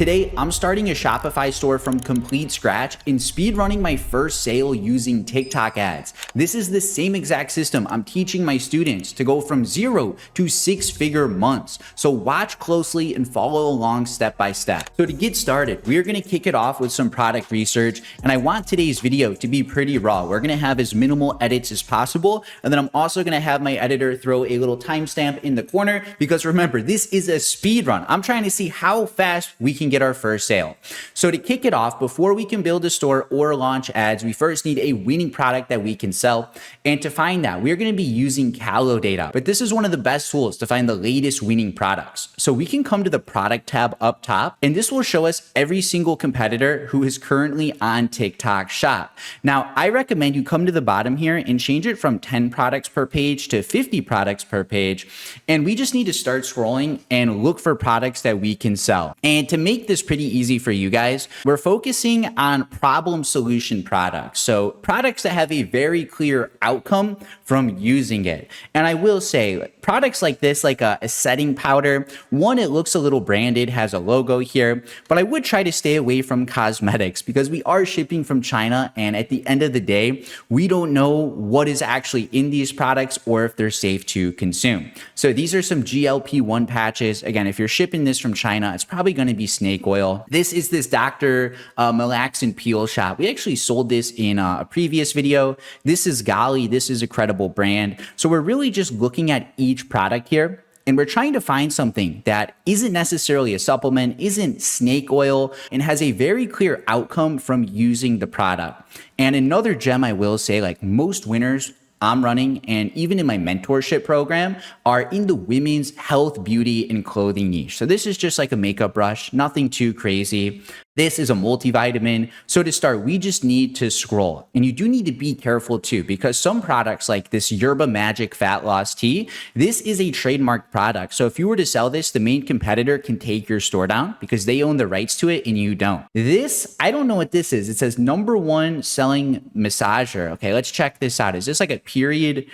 Today, I'm starting a Shopify store from complete scratch and speedrunning my first sale using TikTok ads. This is the same exact system I'm teaching my students to go from 0 to 6-figure months. So watch closely and follow along step by step. So to get started, we're gonna kick it off with some product research, and I want today's video to be pretty raw. We're gonna have as minimal edits as possible, and then I'm also gonna have my editor throw a little timestamp in the corner, because remember, this is a speed run. I'm trying to see how fast we can get our first sale. So to kick it off, before we can build a store or launch ads, we first need a winning product that we can sell. And to find that, we're going to be using Calo data. But this is one of the best tools to find the latest winning products. So we can come to the product tab up top, and this will show us every single competitor who is currently on TikTok Shop. Now, I recommend you come to the bottom here and change it from 10 products per page to 50 products per page. And we just need to start scrolling and look for products that we can sell. And to make this pretty easy for you guys, we're focusing on problem solution products. So products that have a very clear outcome from using it. And I will say, products like this, like a setting powder, one, it looks a little branded, has a logo here, but I would try to stay away from cosmetics because we are shipping from China, and at the end of the day, we don't know what is actually in these products or if they're safe to consume. So these are some GLP-1 patches. Again, if you're shipping this from China, it's probably going to be snake oil. This is this Dr. Malaxin Peel shot. We actually sold this in a previous video. This is Gali. This is a credible brand. So we're really just looking at each product here, and we're trying to find something that isn't necessarily a supplement, isn't snake oil, and has a very clear outcome from using the product. And another gem I will say, like most winners I'm running, and even in my mentorship program, are in the women's health, beauty, and clothing niche. So this is just like a makeup brush, nothing too crazy. This is a multivitamin. So to start, we just need to scroll. And you do need to be careful too, because some products like this Yerba Magic Fat Loss Tea, this is a trademark product. So if you were to sell this, the main competitor can take your store down because they own the rights to it and you don't. This, I don't know what this is. It says #1 selling massager. Okay, let's check this out. Is this like a period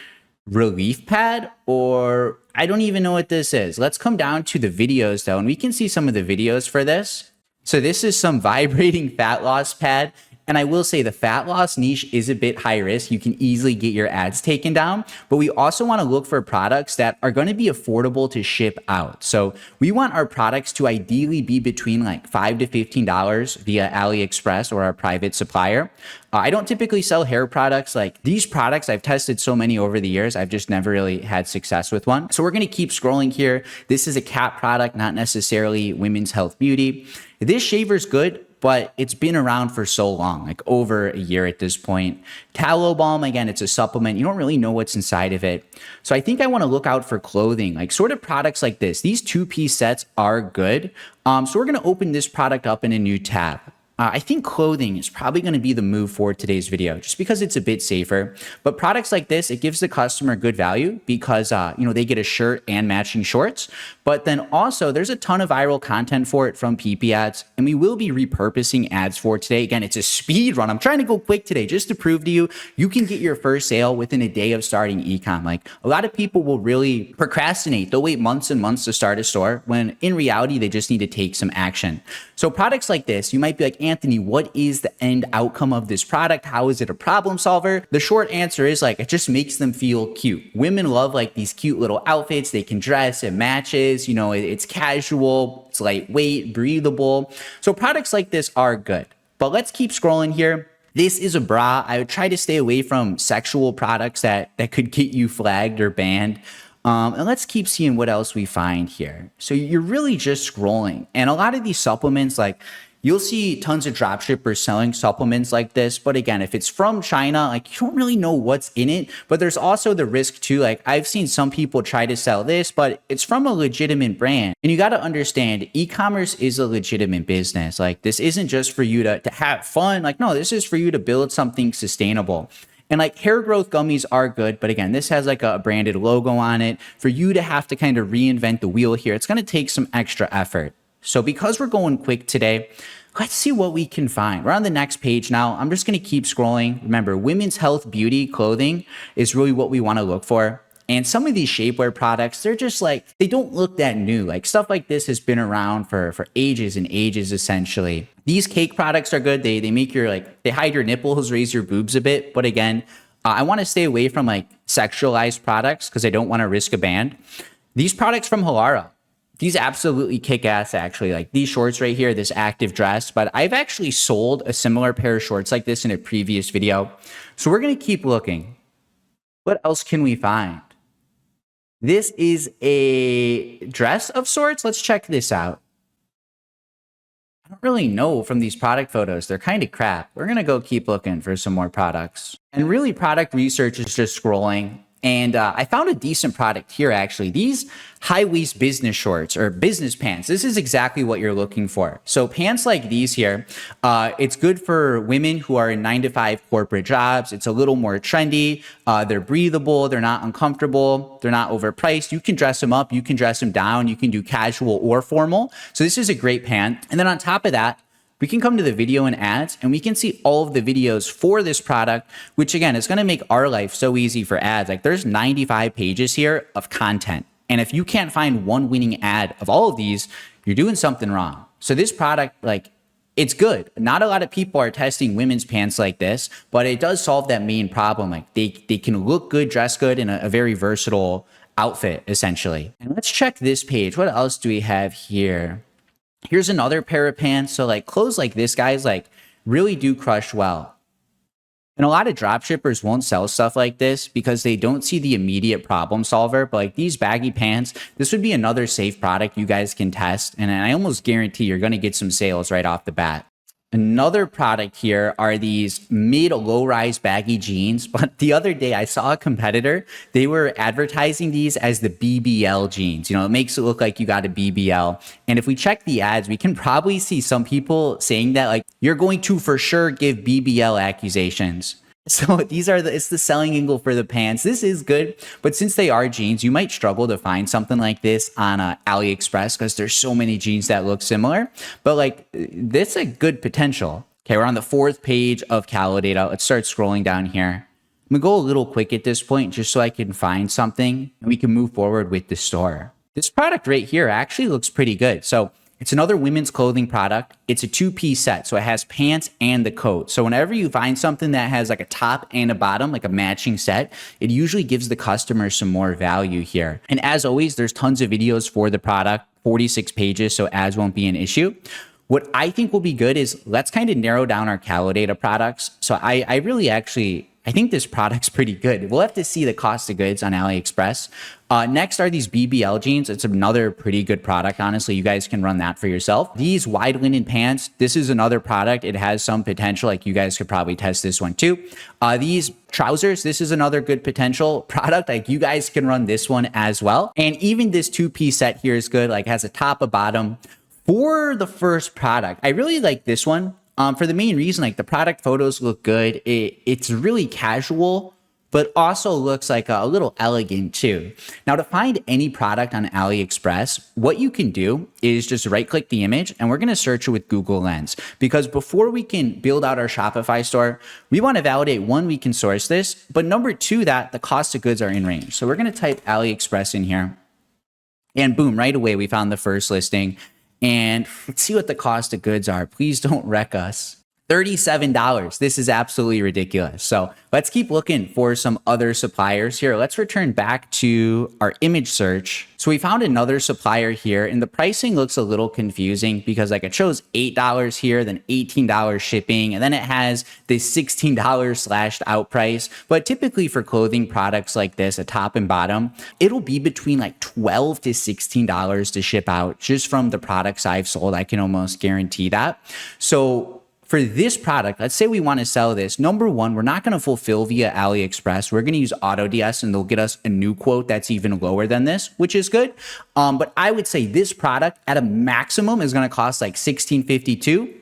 relief pad, or I don't even know what this is. Let's come down to the videos though, and we can see some of the videos for this. So this is some vibrating fat loss pad. And I will say the fat loss niche is a bit high risk. You can easily get your ads taken down, but we also want to look for products that are going to be affordable to ship out. So we want our products to ideally be between like $5 to $15 via AliExpress or our private supplier. I don't typically sell hair products. Like these products, I've tested so many over the years. I've just never really had success with one. So we're going to keep scrolling here. This is a cat product, not necessarily women's health beauty. This shaver's good, but it's been around for so long, like over a year at this point. Tallow balm, again, it's a supplement. You don't really know what's inside of it. So I think I want to look out for clothing, like sort of products like this. These 2-piece sets are good. So we're going to open this product up in a new tab. I think clothing is probably going to be the move for today's video, just because it's a bit safer. But products like this, it gives the customer good value because, they get a shirt and matching shorts. But then also there's a ton of viral content for it from PP ads, and we will be repurposing ads for today. Again, it's a speed run. I'm trying to go quick today just to prove to you, you can get your first sale within a day of starting ecom. Like a lot of people will really procrastinate. They'll wait months and months to start a store when in reality, they just need to take some action. So products like this, you might be like, Anthony, what is the end outcome of this product? How is it a problem solver? The short answer is like, it just makes them feel cute. Women love like these cute little outfits. They can dress, it matches, it's casual, it's lightweight, breathable. So products like this are good, but let's keep scrolling here. This is a bra. I would try to stay away from sexual products that could get you flagged or banned. And let's keep seeing what else we find here. So you're really just scrolling. And a lot of these supplements, like you'll see tons of dropshippers selling supplements like this. But again, if it's from China, like you don't really know what's in it. But there's also the risk too. Like I've seen some people try to sell this, but it's from a legitimate brand. And you got to understand, e-commerce is a legitimate business. Like this isn't just for you to have fun. Like, no, this is for you to build something sustainable. And like hair growth gummies are good, but again, this has like a branded logo on it. For you to have to kind of reinvent the wheel here, it's going to take some extra effort. So because we're going quick today, let's see what we can find. We're on the next page now. I'm just going to keep scrolling. Remember, women's health, beauty, clothing is really what we want to look for. And some of these shapewear products, they're just like, they don't look that new. Like stuff like this has been around for ages and ages, essentially. These cake products are good. They make your, like, they hide your nipples, raise your boobs a bit. But again, I want to stay away from like sexualized products because I don't want to risk a ban. These products from Halara, these absolutely kick ass, actually. Like these shorts right here, this active dress. But I've actually sold a similar pair of shorts like this in a previous video. So we're going to keep looking. What else can we find? This is a dress of sorts. Let's check this out. I don't really know from these product photos. They're kind of crap. We're going to go keep looking for some more products. And really, product research is just scrolling. And I found a decent product here, actually. These high-waist business shorts or business pants. This is exactly what you're looking for. So pants like these here, it's good for women who are in 9-to-5 corporate jobs. It's a little more trendy. They're breathable. They're not uncomfortable. They're not overpriced. You can dress them up. You can dress them down. You can do casual or formal. So this is a great pant. And then on top of that, we can come to the video and ads and we can see all of the videos for this product, which again, is going to make our life so easy for ads. Like there's 95 pages here of content. And if you can't find one winning ad of all of these, you're doing something wrong. So this product, like, it's good. Not a lot of people are testing women's pants like this, but it does solve that main problem. Like they can look good, dress good in a very versatile outfit, essentially. And let's check this page. What else do we have here? Here's another pair of pants. So like clothes like this, guys, like really do crush well. And a lot of dropshippers won't sell stuff like this because they don't see the immediate problem solver. But like these baggy pants, this would be another safe product you guys can test. And I almost guarantee you're going to get some sales right off the bat. Another product here are these mid-low-rise baggy jeans. But the other day I saw a competitor, they were advertising these as the BBL jeans. You know, it makes it look like you got a BBL. And if we check the ads, we can probably see some people saying that like, you're going to for sure give BBL accusations. So these are it's the selling angle for the pants. This is good, but since they are jeans, you might struggle to find something like this on AliExpress because there's so many jeans that look similar. But like, this a good potential. Okay, we're on the 4th page of Calo data. Let's start scrolling down here. I'm gonna go a little quick at this point just so I can find something and we can move forward with the store. This product right here actually looks pretty good. So it's another women's clothing product. It's a 2-piece set. So it has pants and the coat. So whenever you find something that has like a top and a bottom, like a matching set, it usually gives the customer some more value here. And as always, there's tons of videos for the product, 46 pages, so ads won't be an issue. What I think will be good is let's kind of narrow down our Calo data products. So I really actually, I think this product's pretty good. We'll have to see the cost of goods on AliExpress. Next are these BBL jeans. It's another pretty good product. Honestly, you guys can run that for yourself. These wide linen pants, this is another product. It has some potential. Like you guys could probably test this one too. These trousers, this is another good potential product. Like you guys can run this one as well. And even this 2-piece set here is good. Like has a top, a bottom. For the first product, I really like this one. For the main reason, like the product photos look good. It's really casual, but also looks like a little elegant too. Now to find any product on AliExpress, what you can do is just right click the image and we're gonna search it with Google Lens. Because before we can build out our Shopify store, we wanna validate, one, we can source this, but number two, that the cost of goods are in range. So we're gonna type AliExpress in here and boom, right away, we found the first listing. And let's see what the cost of goods are. Please don't wreck us. $37. This is absolutely ridiculous. So let's keep looking for some other suppliers here. Let's return back to our image search. So we found another supplier here and the pricing looks a little confusing because like it shows $8 here, then $18 shipping, and then it has this $16 slashed out price. But typically for clothing products like this, a top and bottom, it'll be between like $12 to $16 to ship out just from the products I've sold. I can almost guarantee that. So for this product, let's say we want to sell this. Number one, we're not going to fulfill via AliExpress. We're going to use AutoDS and they'll get us a new quote that's even lower than this, which is good. But I would say this product at a maximum is going to cost like $16.52.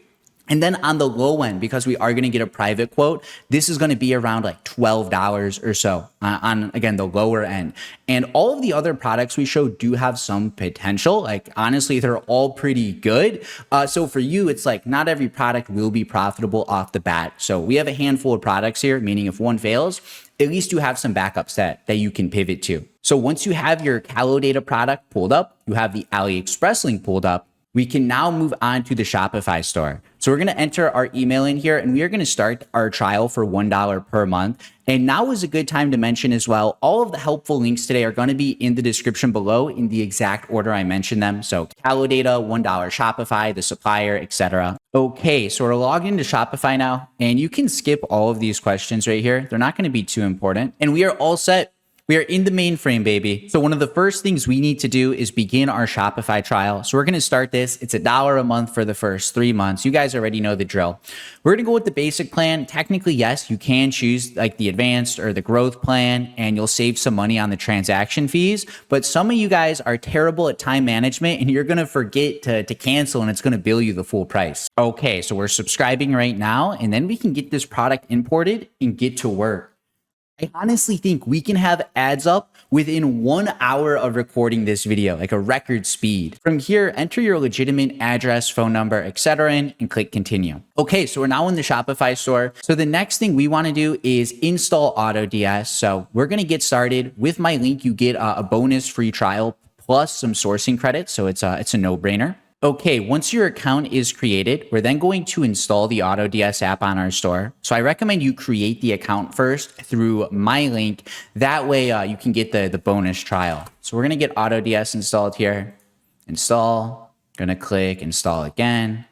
And then on the low end, because we are going to get a private quote, this is going to be around like $12 or so on, again, the lower end. And all of the other products we show do have some potential. Like, honestly, they're all pretty good. So for you, it's like not every product will be profitable off the bat. So we have a handful of products here, meaning if one fails, at least you have some backups that you can pivot to. So once you have your Calo Data product pulled up, you have the AliExpress link pulled up, we can now move on to the Shopify store. So we're going to enter our email in here and we are going to start our trial for $1 per month. And now is a good time to mention as well, all of the helpful links today are going to be in the description below in the exact order I mentioned them. So Calo Data, $1 Shopify, the supplier, etc. Okay, so we're logged into Shopify now and you can skip all of these questions right here. They're not going to be too important. And we are all set. We are in the mainframe, baby. So one of the first things we need to do is begin our Shopify trial. So we're going to start this. It's $1 a month for the first 3 months. You guys already know the drill. We're going to go with the basic plan. Technically, yes, you can choose like the advanced or the growth plan and you'll save some money on the transaction fees. But some of you guys are terrible at time management and you're going to forget to cancel and it's going to bill you the full price. Okay, so we're subscribing right now and then we can get this product imported and get to work. I honestly think we can have ads up within 1 hour of recording this video, like a record speed. From here, enter your legitimate address, phone number, etc. and click continue. Okay, so we're now in the Shopify store. So the next thing we want to do is install AutoDS. So we're going to get started. With my link, you get a bonus free trial plus some sourcing credits. So it's a no-brainer. Okay, once your account is created, we're then going to install the AutoDS app on our store. So I recommend you create the account first through my link. That way you can get the bonus trial. So we're going to get AutoDS installed here. Install. Going to click install again.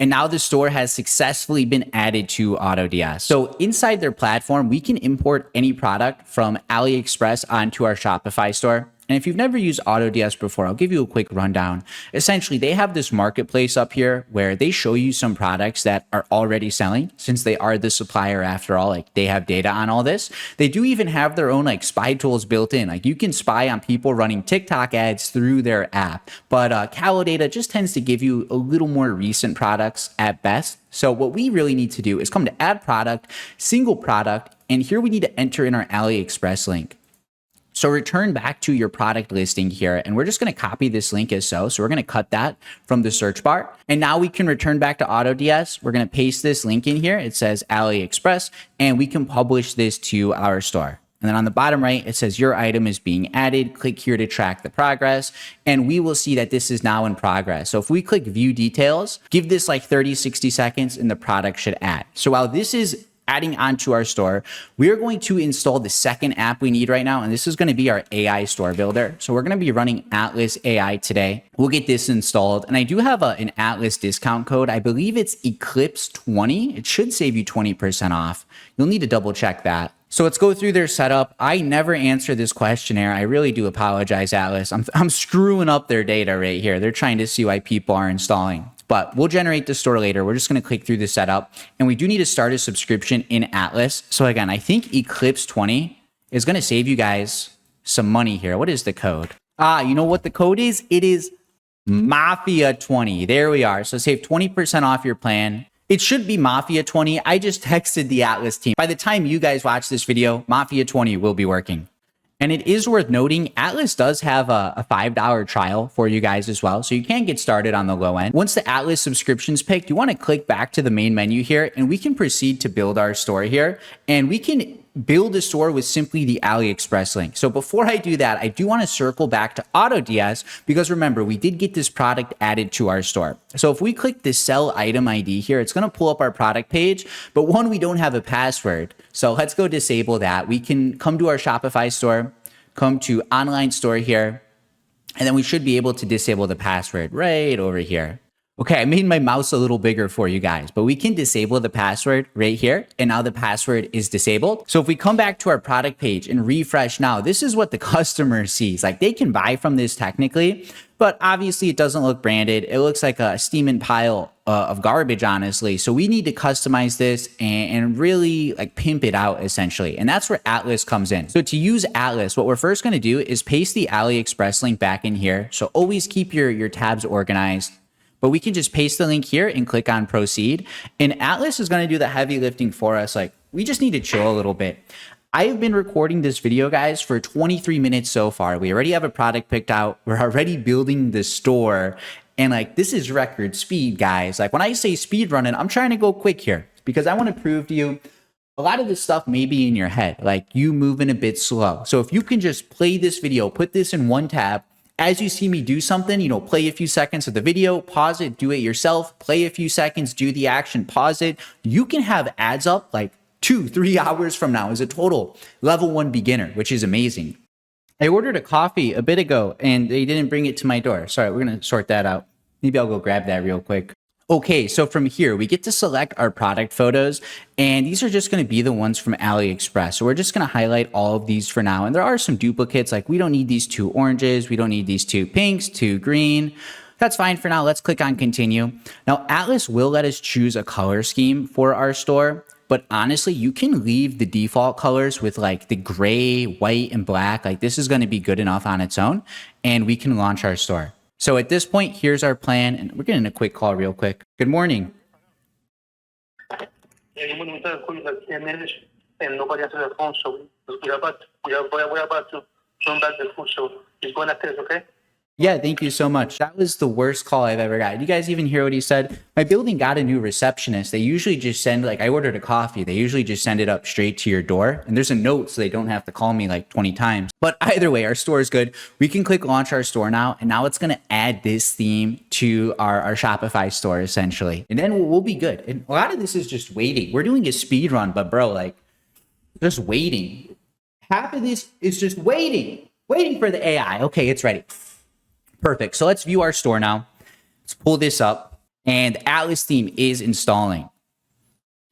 And now the store has successfully been added to AutoDS. So inside their platform, we can import any product from AliExpress onto our Shopify store. And if you've never used AutoDS before, I'll give you a quick rundown. Essentially, they have this marketplace up here where they show you some products that are already selling since they are the supplier after all, like they have data on all this. They do even have their own like spy tools built in. Like you can spy on people running TikTok ads through their app. But Calo Data just tends to give you a little more recent products at best. So what we really need to do is come to add product, single product, and here we need to enter in our AliExpress link. So return back to your product listing here, and we're just going to copy this link as so. So we're going to cut that from the search bar. And now we can return back to AutoDS. We're going to paste this link in here. It says AliExpress, and we can publish this to our store. And then on the bottom right, it says your item is being added. Click here to track the progress. And we will see that this is now in progress. So if we click view details, give this like 30, 60 seconds, and the product should add. So while this is adding onto our store, we are going to install the second app we need right now, and this is going to be our AI store builder. So we're going to be running Atlas AI today. We'll get this installed, and I do have an Atlas discount code. I believe it's Eclipse20. It should save you 20% off. You'll need to double check that. So let's go through their setup. I never answer this questionnaire. I really do apologize, Atlas. I'm screwing up their data right here. They're trying to see why people are installing. But we'll generate the store later. We're just going to click through the setup. And we do need to start a subscription in Atlas. So again, I think Eclipse20 is going to save you guys some money here. What is the code? You know what the code is? It is Mafia20. There we are. So save 20% off your plan. It should be Mafia20. I just texted the Atlas team. By the time you guys watch this video, Mafia20 will be working. And it is worth noting, Atlas does have a $5 trial for you guys as well. So you can get started on the low end. Once the Atlas subscription's picked, you want to click back to the main menu here and we can proceed to build our store here. And we can build a store with simply the AliExpress link. So before I do that, I do want to circle back to AutoDS because remember, we did get this product added to our store. So if we click the sell item ID here, it's going to pull up our product page, but one, we don't have a password. So let's go disable that. We can come to our Shopify store, come to online store here, and then we should be able to disable the password right over here. Okay, I made my mouse a little bigger for you guys, but we can disable the password right here. And now the password is disabled. So if we come back to our product page and refresh now, this is what the customer sees. Like they can buy from this technically, but obviously it doesn't look branded. It looks like a steaming pile of garbage, honestly. So we need to customize this and really like pimp it out essentially. And that's where Atlas comes in. So to use Atlas, what we're first going to do is paste the AliExpress link back in here. So always keep your tabs organized. but we can just paste the link here and click on proceed. And Atlas is going to do the heavy lifting for us. Like, we just need to chill a little bit. I've been recording this video, guys, for 23 minutes so far. We already have a product picked out. We're already building the store. And like, this is record speed, guys. Like, when I say speed running, I'm trying to go quick here because I want to prove to you a lot of this stuff may be in your head, like you moving a bit slow. So if you can just play this video, put this in one tab, as you see me do something, you know, play a few seconds of the video, pause it, do it yourself, play a few seconds, do the action, pause it. You can have ads up like 2-3 hours from now as a total level 1 beginner, which is amazing. I ordered a coffee a bit ago and they didn't bring it to my door. Sorry, we're going to sort that out. Maybe I'll go grab that real quick. Okay, so from here, we get to select our product photos, and these are just going to be the ones from AliExpress. So we're just going to highlight all of these for now. And there are some duplicates, like we don't need these 2 oranges, we don't need these 2 pinks, 2 green. That's fine for now. Let's click on continue. Now, Atlas will let us choose a color scheme for our store, but honestly, you can leave the default colors with like the gray, white, and black. Like this is going to be good enough on its own, and we can launch our store. So at this point, here's our plan, and we're getting a quick call real quick. Good morning. Yeah, good morning. And nobody answered the phone, so we're about to turn back the food, so just go and test, okay? Yeah, thank you so much. That was the worst call I've ever got. You guys even hear what he said? My building got a new receptionist. They usually just send, like, I ordered a coffee. They usually just send it up straight to your door. And there's a note so they don't have to call me like 20 times. But either way, our store is good. We can click launch our store now. And now it's going to add this theme to our Shopify store, essentially. And then we'll be good. And a lot of this is just waiting. We're doing a speed run, but bro, like, just waiting. Half of this is just waiting for the AI. Okay, it's ready. Perfect. So let's view our store now. Let's pull this up, and the Atlas theme is installing.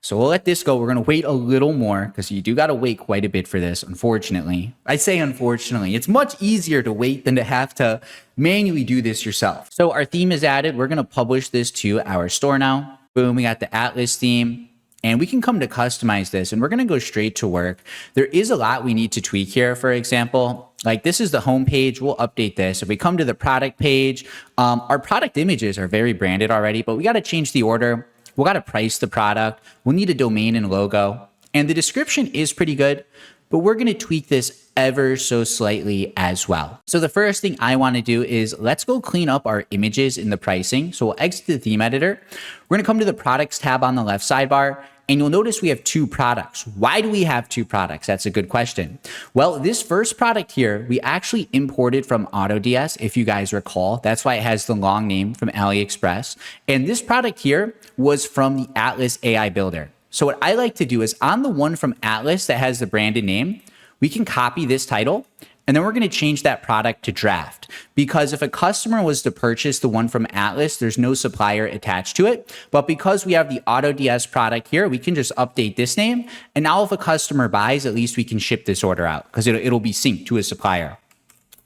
So we'll let this go. We're going to wait a little more because you do got to wait quite a bit for this, unfortunately. I say unfortunately. It's much easier to wait than to have to manually do this yourself. So our theme is added. We're going to publish this to our store now. Boom, we got the Atlas theme. And we can come to customize this, and we're going to go straight to work. There is a lot we need to tweak here. For example, like this is the home page. We'll update this. If we come to the product page, our product images are very branded already, but we got to change the order. We got to price the product. We'll need a domain and logo. And the description is pretty good, but we're going to tweak this ever so slightly as well. So the first thing I want to do is let's go clean up our images in the pricing. So we'll exit the theme editor. We're going to come to the products tab on the left sidebar. And you'll notice we have 2 products. Why do we have 2 products? That's a good question. Well, this first product here, we actually imported from AutoDS, if you guys recall. That's why it has the long name from AliExpress. And this product here was from the Atlas AI Builder. So what I like to do is on the one from Atlas that has the branded name, we can copy this title, and then we're going to change that product to draft, because if a customer was to purchase the one from Atlas, there's no supplier attached to it. But because we have the AutoDS product here, we can just update this name. And now if a customer buys, at least we can ship this order out because it'll be synced to a supplier.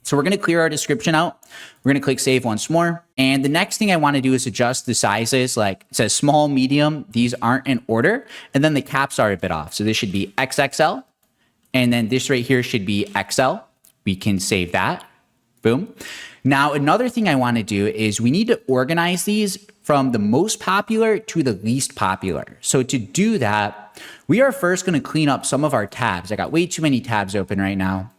So we're going to clear our description out. We're going to click save once more. And the next thing I want to do is adjust the sizes. Like it says small, medium. These aren't in order. And then the caps are a bit off. So this should be XXL. And then this right here should be XL. We can save that. Boom. Now, another thing I want to do is we need to organize these from the most popular to the least popular. So to do that, we are first going to clean up some of our tabs. I got way too many tabs open right now.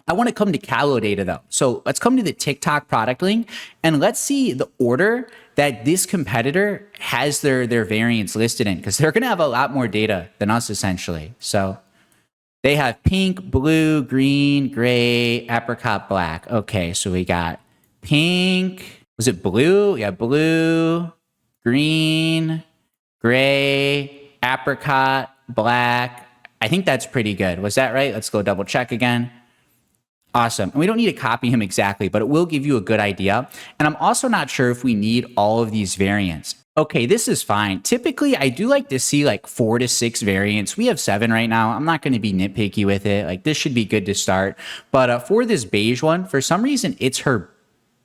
I want to come to Calo data though. So let's come to the TikTok product link and let's see the order that this competitor has their variants listed in, because they're going to have a lot more data than us essentially. So they have pink, blue, green, gray, apricot, black. Okay, so we got pink. Was it blue? Yeah, blue, green, gray, apricot, black. I think that's pretty good. Was that right? Let's go double check again. Awesome. And we don't need to copy him exactly, but it will give you a good idea. And I'm also not sure if we need all of these variants. Okay, this is fine. Typically, I do like to see like 4 to 6 variants. We have 7 right now. I'm not going to be nitpicky with it. Like this should be good to start. But for this beige one, for some reason, it's her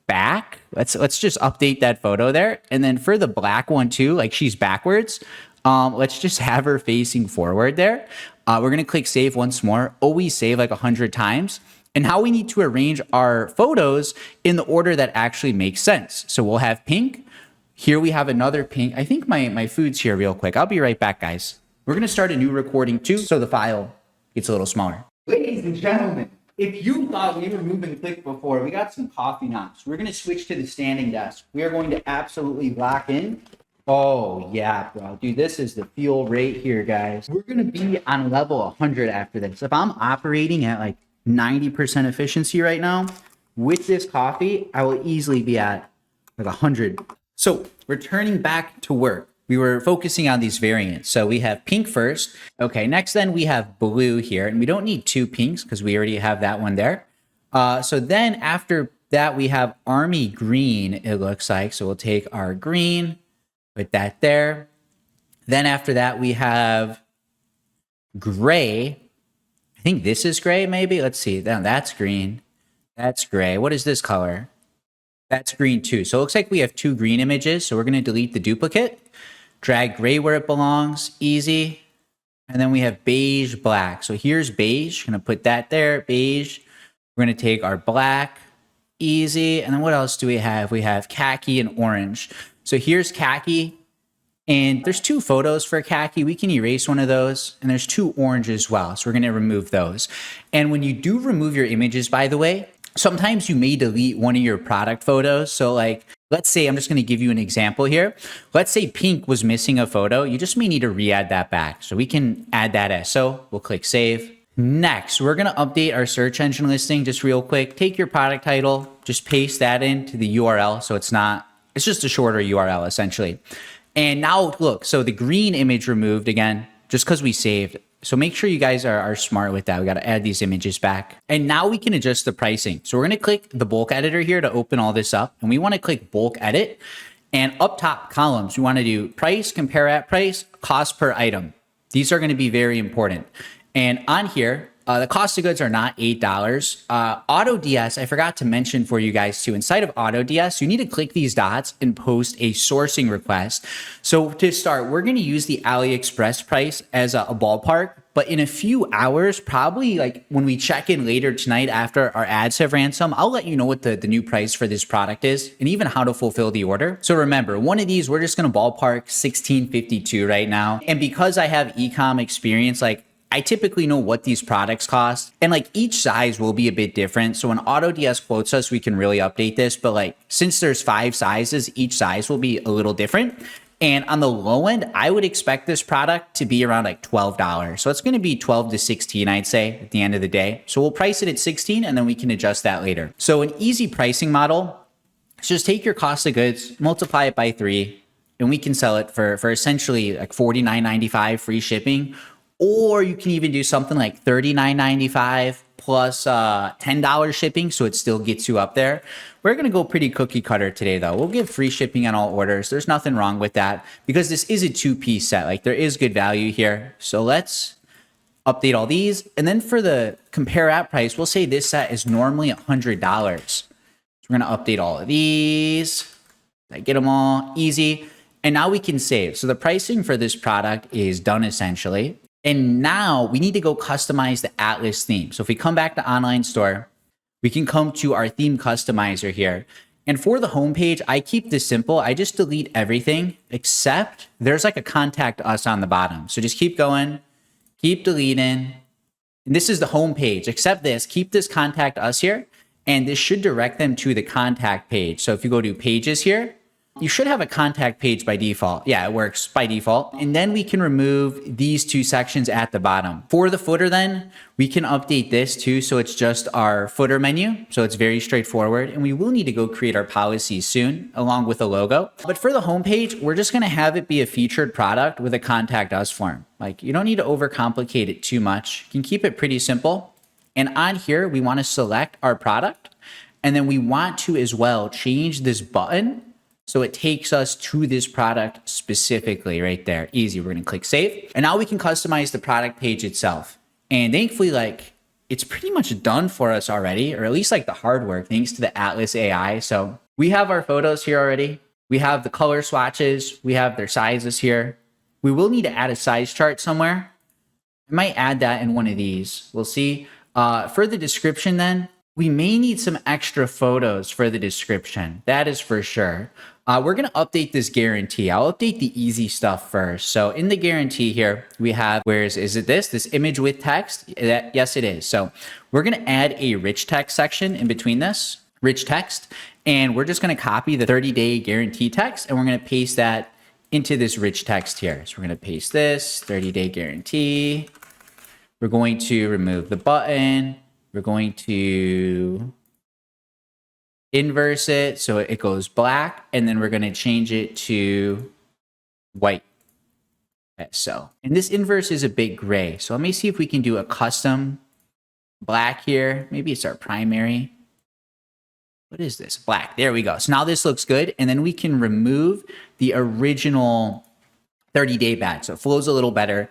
back. Let's just update that photo there. And then for the black one too, like she's backwards. Let's just have her facing forward there. We're going to click save once more. Always save like 100 times. And how we need to arrange our photos in the order that actually makes sense. So we'll have pink. Here we have another pink. I think my food's here real quick. I'll be right back, guys. We're going to start a new recording too, so the file gets a little smaller. Ladies and gentlemen, if you thought we were moving quick before, we got some coffee now. So we're going to switch to the standing desk. We are going to absolutely lock in. Oh, yeah, bro. Dude, this is the fuel right here, guys. We're going to be on level 100 after this. If I'm operating at like 90% efficiency right now, with this coffee, I will easily be at like 100. So returning back to work, we were focusing on these variants. So we have pink first. Okay, next then we have blue here. And we don't need two pinks because we already have that one there. So then after that, we have army green, it looks like. So we'll take our green, put that there. Then after that, we have gray. I think this is gray, maybe. Let's see. Now that's green. That's gray. What is this color? That's green too. So it looks like we have two green images. So we're going to delete the duplicate. Drag gray where it belongs. Easy. And then we have beige, black. So here's beige. Going to put that there. Beige. We're going to take our black. Easy. And then what else do we have? We have khaki and orange. So here's khaki. And there's two photos for khaki. We can erase one of those. And there's two orange as well. So we're going to remove those. And when you do remove your images, by the way, sometimes you may delete one of your product photos. So like, let's say, I'm just going to give you an example here. Let's say pink was missing a photo. You just may need to re-add that back. So we can add that as. So we'll click save. Next, we're going to update our search engine listing just real quick. Take your product title, just paste that into the URL. So it's just a shorter URL essentially. And now look, so the green image removed again, just because we saved. So make sure you guys are smart with that. We got to add these images back. And now we can adjust the pricing. So we're going to click the bulk editor here to open all this up. And we want to click bulk edit. And up top columns, we want to do price, compare at price, cost per item. These are going to be very important. And on here, the cost of goods are not $8. AutoDS, I forgot to mention for you guys too. Inside of AutoDS, you need to click these dots and post a sourcing request. So to start, we're going to use the AliExpress price as a ballpark. But in a few hours, probably like when we check in later tonight after our ads have ran some, I'll let you know what the new price for this product is and even how to fulfill the order. So remember, one of these, we're just going to ballpark $16.52 right now. And because I have e-com experience, like I typically know what these products cost, and like each size will be a bit different. So when AutoDS quotes us, we can really update this, but like since there's 5 sizes, each size will be a little different. And on the low end, I would expect this product to be around like $12. So it's going to be 12 to 16, I'd say, at the end of the day. So we'll price it at 16 and then we can adjust that later. So an easy pricing model is just take your cost of goods, multiply it by 3, and we can sell it for essentially like $49.95 free shipping. Or you can even do something like $39.95 plus $10 shipping, so it still gets you up there. We're going to go pretty cookie cutter today, though. We'll give free shipping on all orders. There's nothing wrong with that because this is a 2-piece set. Like there is good value here. So let's update all these. And then for the compare at price, we'll say this set is normally $100. So we're going to update all of these. I get them all easy. And now we can save. So the pricing for this product is done essentially. And now we need to go customize the Atlas theme. So if we come back to online store, we can come to our theme customizer here. And for the homepage, I keep this simple. I just delete everything except there's like a contact us on the bottom. So just keep going, keep deleting. And this is the homepage, except this, keep this contact us here. And this should direct them to the contact page. So if you go to pages here, you should have a contact page by default. Yeah, it works by default. And then we can remove these 2 sections at the bottom. For the footer then, we can update this too. So it's just our footer menu. So it's very straightforward. And we will need to go create our policies soon along with a logo. But for the homepage, we're just going to have it be a featured product with a contact us form. Like you don't need to overcomplicate it too much. You can keep it pretty simple. And on here, we want to select our product. And then we want to as well change this button so it takes us to this product specifically right there. Easy. We're going to click save. And now we can customize the product page itself. And thankfully, like it's pretty much done for us already, or at least like the hard work, thanks to the Atlas AI. So we have our photos here already. We have the color swatches. We have their sizes here. We will need to add a size chart somewhere. I might add that in one of these. We'll see. For the description then, we may need some extra photos for the description. That is for sure. We're going to update this guarantee. I'll update the easy stuff first. So in the guarantee here, we have, is it this image with text? Yes, it is. So we're going to add a rich text section in between this, rich text, and we're just going to copy the 30-day guarantee text, and we're going to paste that into this rich text here. So we're going to paste this 30-day guarantee. We're going to remove the button. We're going to inverse it so it goes black, and then we're going to change it to white. Okay, so, and this inverse is a bit gray. So let me see if we can do a custom black here. Maybe it's our primary. What is this? Black. There we go. So now this looks good. And then we can remove the original 30-day badge. So it flows a little better.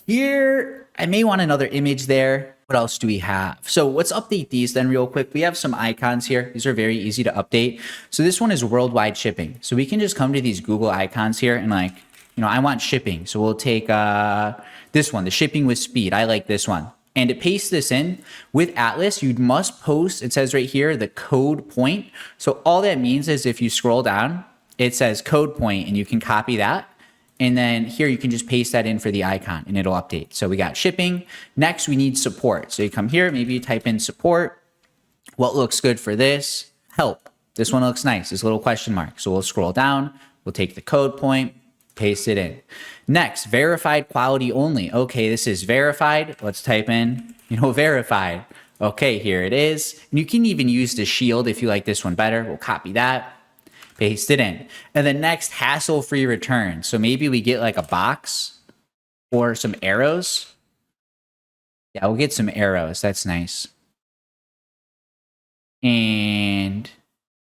Here, I may want another image there. What else do we have? So let's update these then real quick. We have some icons here. These are very easy to update. So this one is worldwide shipping. So we can just come to these Google icons here and like, I want shipping. So we'll take this one, the shipping with speed. I like this one. And to paste this in with Atlas, you must post, it says right here, the code point. So all that means is if you scroll down, it says code point and you can copy that. And then here you can just paste that in for the icon and it'll update. So we got shipping. Next, we need support. So you come here, maybe you type in support. What looks good for this? Help. This one looks nice, this little question mark. So we'll scroll down, we'll take the code point, paste it in. Next, verified quality only. Okay, this is verified. Let's type in, verified. Okay, here it is. And you can even use the shield if you like this one better. We'll copy that, paste it in. And then next, hassle-free return. So maybe we get like a box or some arrows. Yeah, we'll get some arrows. That's nice. And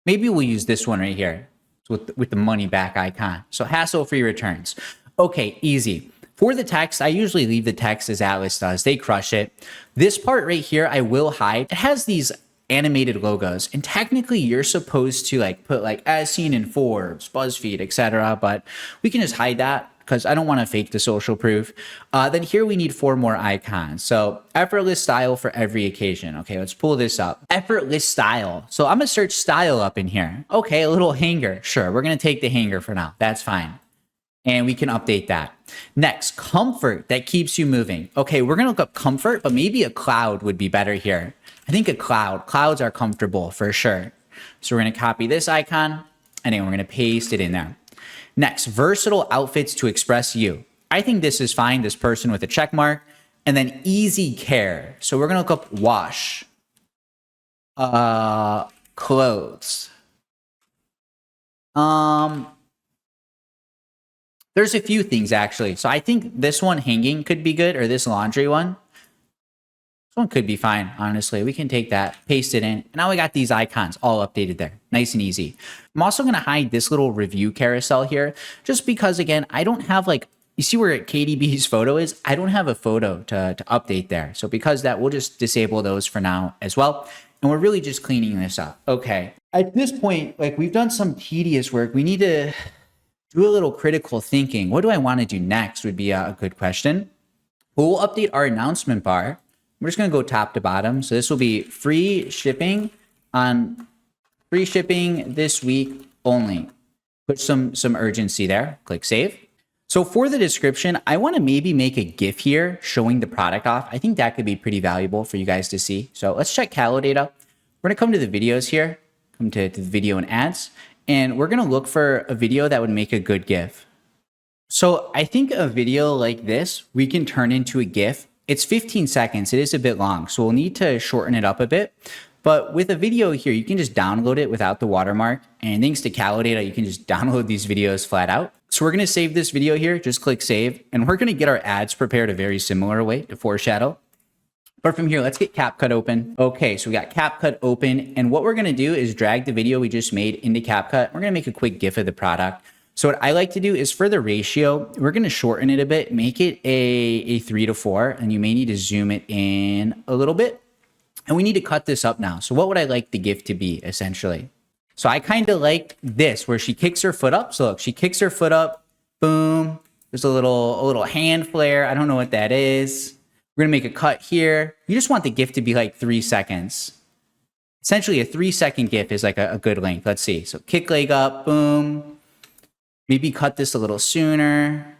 maybe we'll use this one right here with the money back icon. So hassle-free returns. Okay, easy. For the text, I usually leave the text as Atlas does. They crush it. This part right here, I will hide. It has these animated logos, and technically you're supposed to put as seen in Forbes, BuzzFeed, etc. But we can just hide that because I don't want to fake the social proof. Then here we need 4 more icons. So effortless style for every occasion. Okay, let's pull this up. Effortless style. So I'm gonna search style up in here. Okay, a little hanger. Sure, we're gonna take the hanger for now. That's fine. And we can update that. Next, comfort that keeps you moving. Okay, we're gonna look up comfort, but maybe a cloud would be better here. I think a cloud. Clouds are comfortable for sure. So we're gonna copy this icon and then we're gonna paste it in there. Next, versatile outfits to express you. I think this is fine, this person with a check mark. And then easy care. So we're gonna look up wash. Clothes. There's a few things actually. So I think this one hanging could be good, or this laundry one. This one could be fine, honestly. We can take that, paste it in. And now we got these icons all updated there. Nice and easy. I'm also gonna hide this little review carousel here, just because again, I don't have you see where KDB's photo is? I don't have a photo to update there. So because that, we'll just disable those for now as well. And we're really just cleaning this up. Okay. At this point, we've done some tedious work. We need to do a little critical thinking. What do I want to do next would be a good question. We'll update our announcement bar. We're just going to go top to bottom. So this will be free shipping this week only. Put some urgency there. Click save. So for the description, I want to maybe make a GIF here showing the product off. I think that could be pretty valuable for you guys to see. So let's check Calo data. We're going to come to the videos here, come to the video and ads. And we're going to look for a video that would make a good GIF. So I think a video like this, we can turn into a GIF. It's 15 seconds. It is a bit long, so we'll need to shorten it up a bit. But with a video here, you can just download it without the watermark. And thanks to Calo data, you can just download these videos flat out. So we're going to save this video here. Just click save. And we're going to get our ads prepared a very similar way to foreshadow. But from here, let's get CapCut open. Okay, so we got CapCut open. And what we're going to do is drag the video we just made into CapCut. We're going to make a quick GIF of the product. So what I like to do is for the ratio, we're going to shorten it a bit, make it a 3:4, and you may need to zoom it in a little bit. And we need to cut this up now. So what would I like the GIF to be, essentially? So I kind of like this, where she kicks her foot up. So look, she kicks her foot up, boom. There's a little hand flare. I don't know what that is. We're gonna make a cut here. You just want the GIF to be 3 seconds. Essentially a 3-second GIF is like a good length. Let's see. So kick leg up, boom. Maybe cut this a little sooner.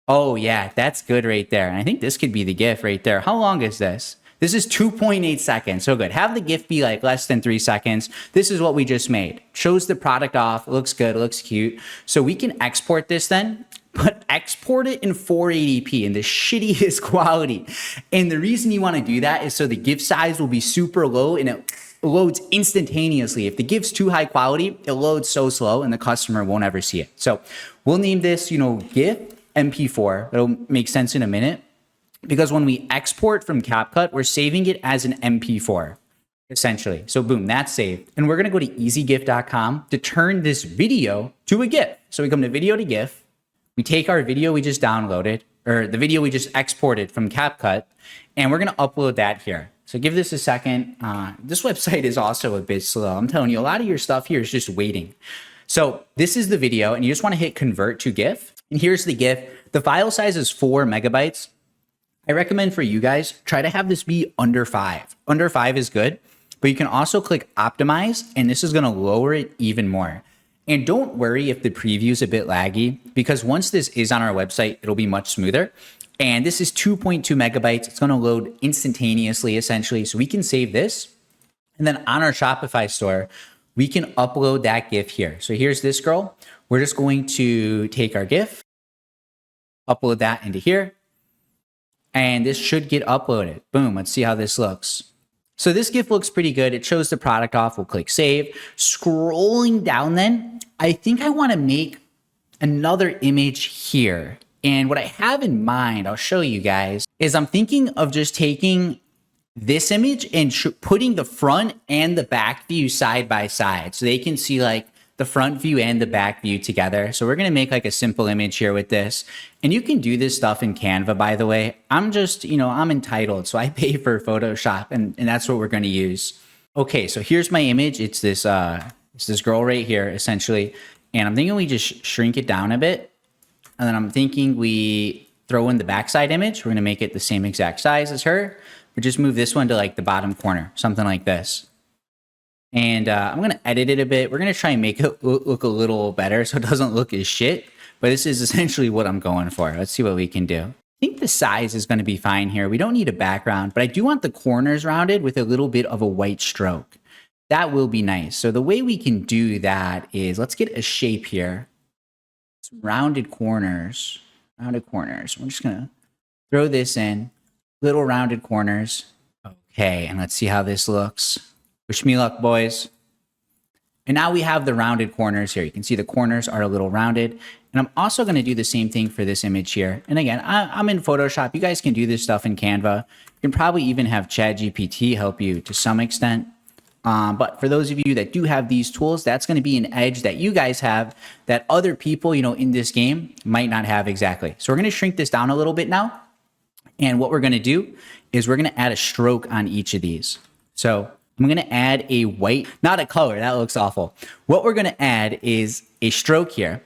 Oh yeah, that's good right there. And I think this could be the GIF right there. How long is this? This is 2.8 seconds. So good. Have the GIF be like less than 3 seconds. This is what we just made. Shows the product off. It looks good. It looks cute. So we can export this then, but export it in 480p in the shittiest quality. And the reason you want to do that is so the GIF size will be super low and it loads instantaneously. If the GIF's too high quality, it loads so slow and the customer won't ever see it. So we'll name this, GIF MP4. It'll make sense in a minute. Because when we export from CapCut, we're saving it as an MP4, essentially. So boom, that's saved. And we're gonna go to easygif.com to turn this video to a GIF. So we come to video to GIF. We take our video we just downloaded, or the video we just exported from CapCut, and we're gonna upload that here. So give this a second. This website is also a bit slow. I'm telling you, a lot of your stuff here is just waiting. So this is the video, and you just wanna hit convert to GIF. And here's the GIF. The file size is 4 megabytes. I recommend for you guys, try to have this be under 5. Under 5 is good, but you can also click optimize, and this is gonna lower it even more. And don't worry if the preview is a bit laggy, because once this is on our website, it'll be much smoother. And this is 2.2 megabytes. It's gonna load instantaneously, essentially. So we can save this. And then on our Shopify store, we can upload that GIF here. So here's this girl. We're just going to take our GIF, upload that into here. And this should get uploaded. Boom, let's see how this looks. So this GIF looks pretty good. It shows the product off. We'll click save. Scrolling down then, I think I wanna make another image here. And what I have in mind, I'll show you guys, is I'm thinking of just taking this image and putting the front and the back view side by side. So they can see like the front view and the back view together. So we're gonna make like a simple image here with this. And you can do this stuff in Canva, by the way. I'm just, I'm entitled. So I pay for Photoshop and that's what we're gonna use. Okay, so here's my image. It's this girl right here, essentially. And I'm thinking we just shrink it down a bit. And then I'm thinking we throw in the backside image. We're gonna make it the same exact size as her, but just move this one to like the bottom corner, something like this. And I'm going to edit it a bit. We're going to try and make it look a little better so it doesn't look as shit. But this is essentially what I'm going for. Let's see what we can do. I think the size is going to be fine here. We don't need a background, but I do want the corners rounded with a little bit of a white stroke. That will be nice. So the way we can do that is, let's get a shape here. Some rounded corners. Rounded corners. We're just going to throw this in. Little rounded corners. Okay, and let's see how this looks. Wish me luck, boys. And now we have the rounded corners here. You can see the corners are a little rounded. And I'm also going to do the same thing for this image here. And again, I'm in Photoshop. You guys can do this stuff in Canva. You can probably even have ChatGPT help you to some extent. But for those of you that do have these tools, that's going to be an edge that you guys have that other people, in this game might not have exactly. So we're going to shrink this down a little bit now. And what we're going to do is we're going to add a stroke on each of these. So I'm going to add a white, not a color. That looks awful. What we're going to add is a stroke here.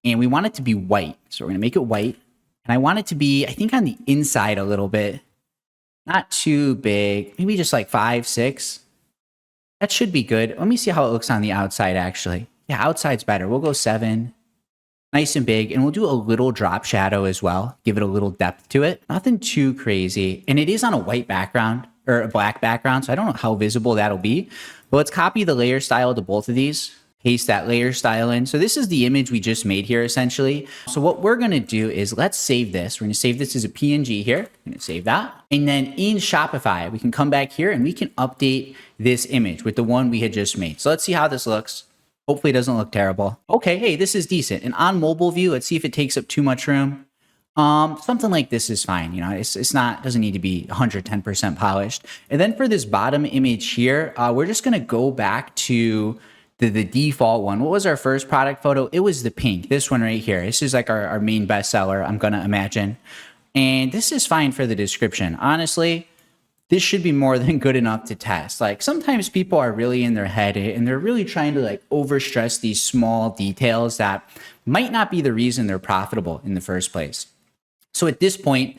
And we want it to be white. So we're going to make it white. And I want it to be, I think, on the inside a little bit. Not too big. Maybe just like 5, 6. That should be good. Let me see how it looks on the outside, actually. Yeah, outside's better. We'll go 7. Nice and big. And we'll do a little drop shadow as well. Give it a little depth to it. Nothing too crazy. And it is on a white background. Or a black background, so I don't know how visible that'll be. But let's copy the layer style to both of these, paste that layer style in. So this is the image we just made here, essentially. So what we're gonna do is let's save this. We're gonna save this as a PNG here. I'm gonna save that. And then in Shopify, we can come back here and we can update this image with the one we had just made. So let's see how this looks. Hopefully it doesn't look terrible. Okay, hey, this is decent. And on mobile view, let's see if it takes up too much room. Something like this is fine. It's not, doesn't need to be 110% polished. And then for this bottom image here, we're just going to go back to the default one. What was our first product photo? It was the pink, this one right here. This is like our main bestseller, I'm going to imagine. And this is fine for the description. Honestly, this should be more than good enough to test. Like sometimes people are really in their head and they're really trying to like overstress these small details that might not be the reason they're profitable in the first place. So at this point,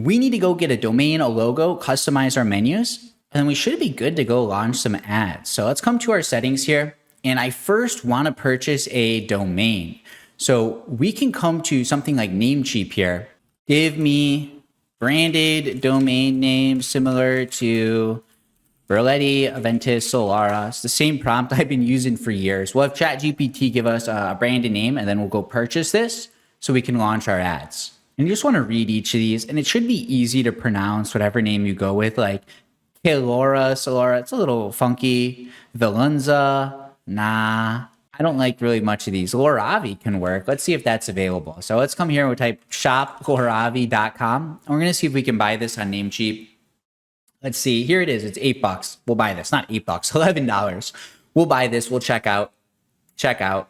we need to go get a domain, a logo, customize our menus, and then we should be good to go launch some ads. So let's come to our settings here. And I first want to purchase a domain. So we can come to something like Namecheap here. Give me branded domain name similar to Berletti, Aventis, Solara. It's the same prompt I've been using for years. We'll have ChatGPT give us a branded name, and then we'll go purchase this so we can launch our ads. And you just want to read each of these, and it should be easy to pronounce whatever name you go with, like Kelora, Solara. It's a little funky. Vilunza, nah. I don't like really much of these. Loravi can work. Let's see if that's available. So let's come here and we'll type shoploravi.com. And we're going to see if we can buy this on Namecheap. Let's see. Here it is. It's $8. We'll buy this. Not $8, $11. We'll buy this. We'll check out. Check out.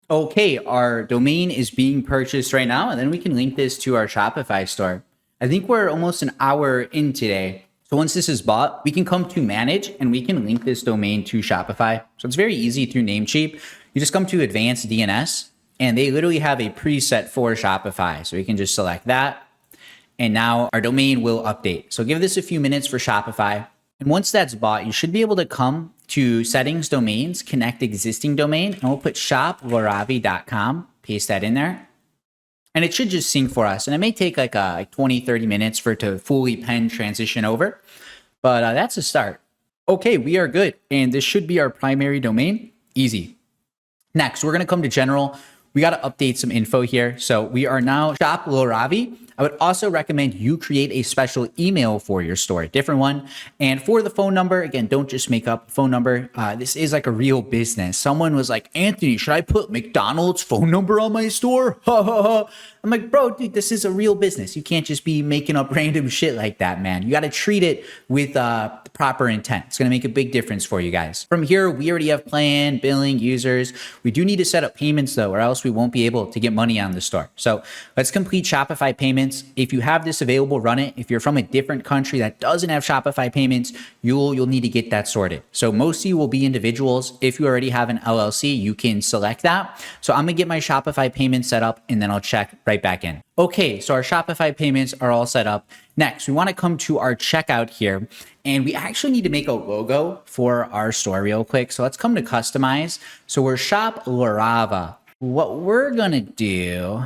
Okay, our domain is being purchased right now, and then we can link this to our Shopify store. I think we're almost an hour in today. So once this is bought, we can come to manage and we can link this domain to Shopify. So it's very easy through Namecheap. You just come to advanced DNS and they literally have a preset for Shopify. So we can just select that. And now our domain will update. So give this a few minutes for Shopify. And once that's bought, you should be able to come to settings, domains, connect existing domain, and we'll put shoploravi.com, paste that in there. And it should just sync for us. And it may take like 20, 30 minutes for it to fully pen transition over. But that's a start. Okay, we are good. And this should be our primary domain. Easy. Next, we're going to come to general. We got to update some info here. So we are now Shop Loravi. I would also recommend you create a special email for your store, a different one. And for the phone number, again, don't just make up a phone number. This is like a real business. Someone was like, Anthony, should I put McDonald's phone number on my store? I'm like, bro, dude, this is a real business. You can't just be making up random shit like that, man. You got to treat it with the proper intent. It's going to make a big difference for you guys. From here, we already have plan, billing, users. We do need to set up payments though, or else we won't be able to get money on the store. So let's complete Shopify payments. If you have this available, run it. If you're from a different country that doesn't have Shopify payments, you'll need to get that sorted. So most of you will be individuals. If you already have an LLC, you can select that. So I'm gonna get my Shopify payments set up and then I'll check right back in. Okay, so our Shopify payments are all set up. Next, we wanna come to our checkout here and we actually need to make a logo for our store real quick. So let's come to customize. So we're Shop Lorava. What we're gonna do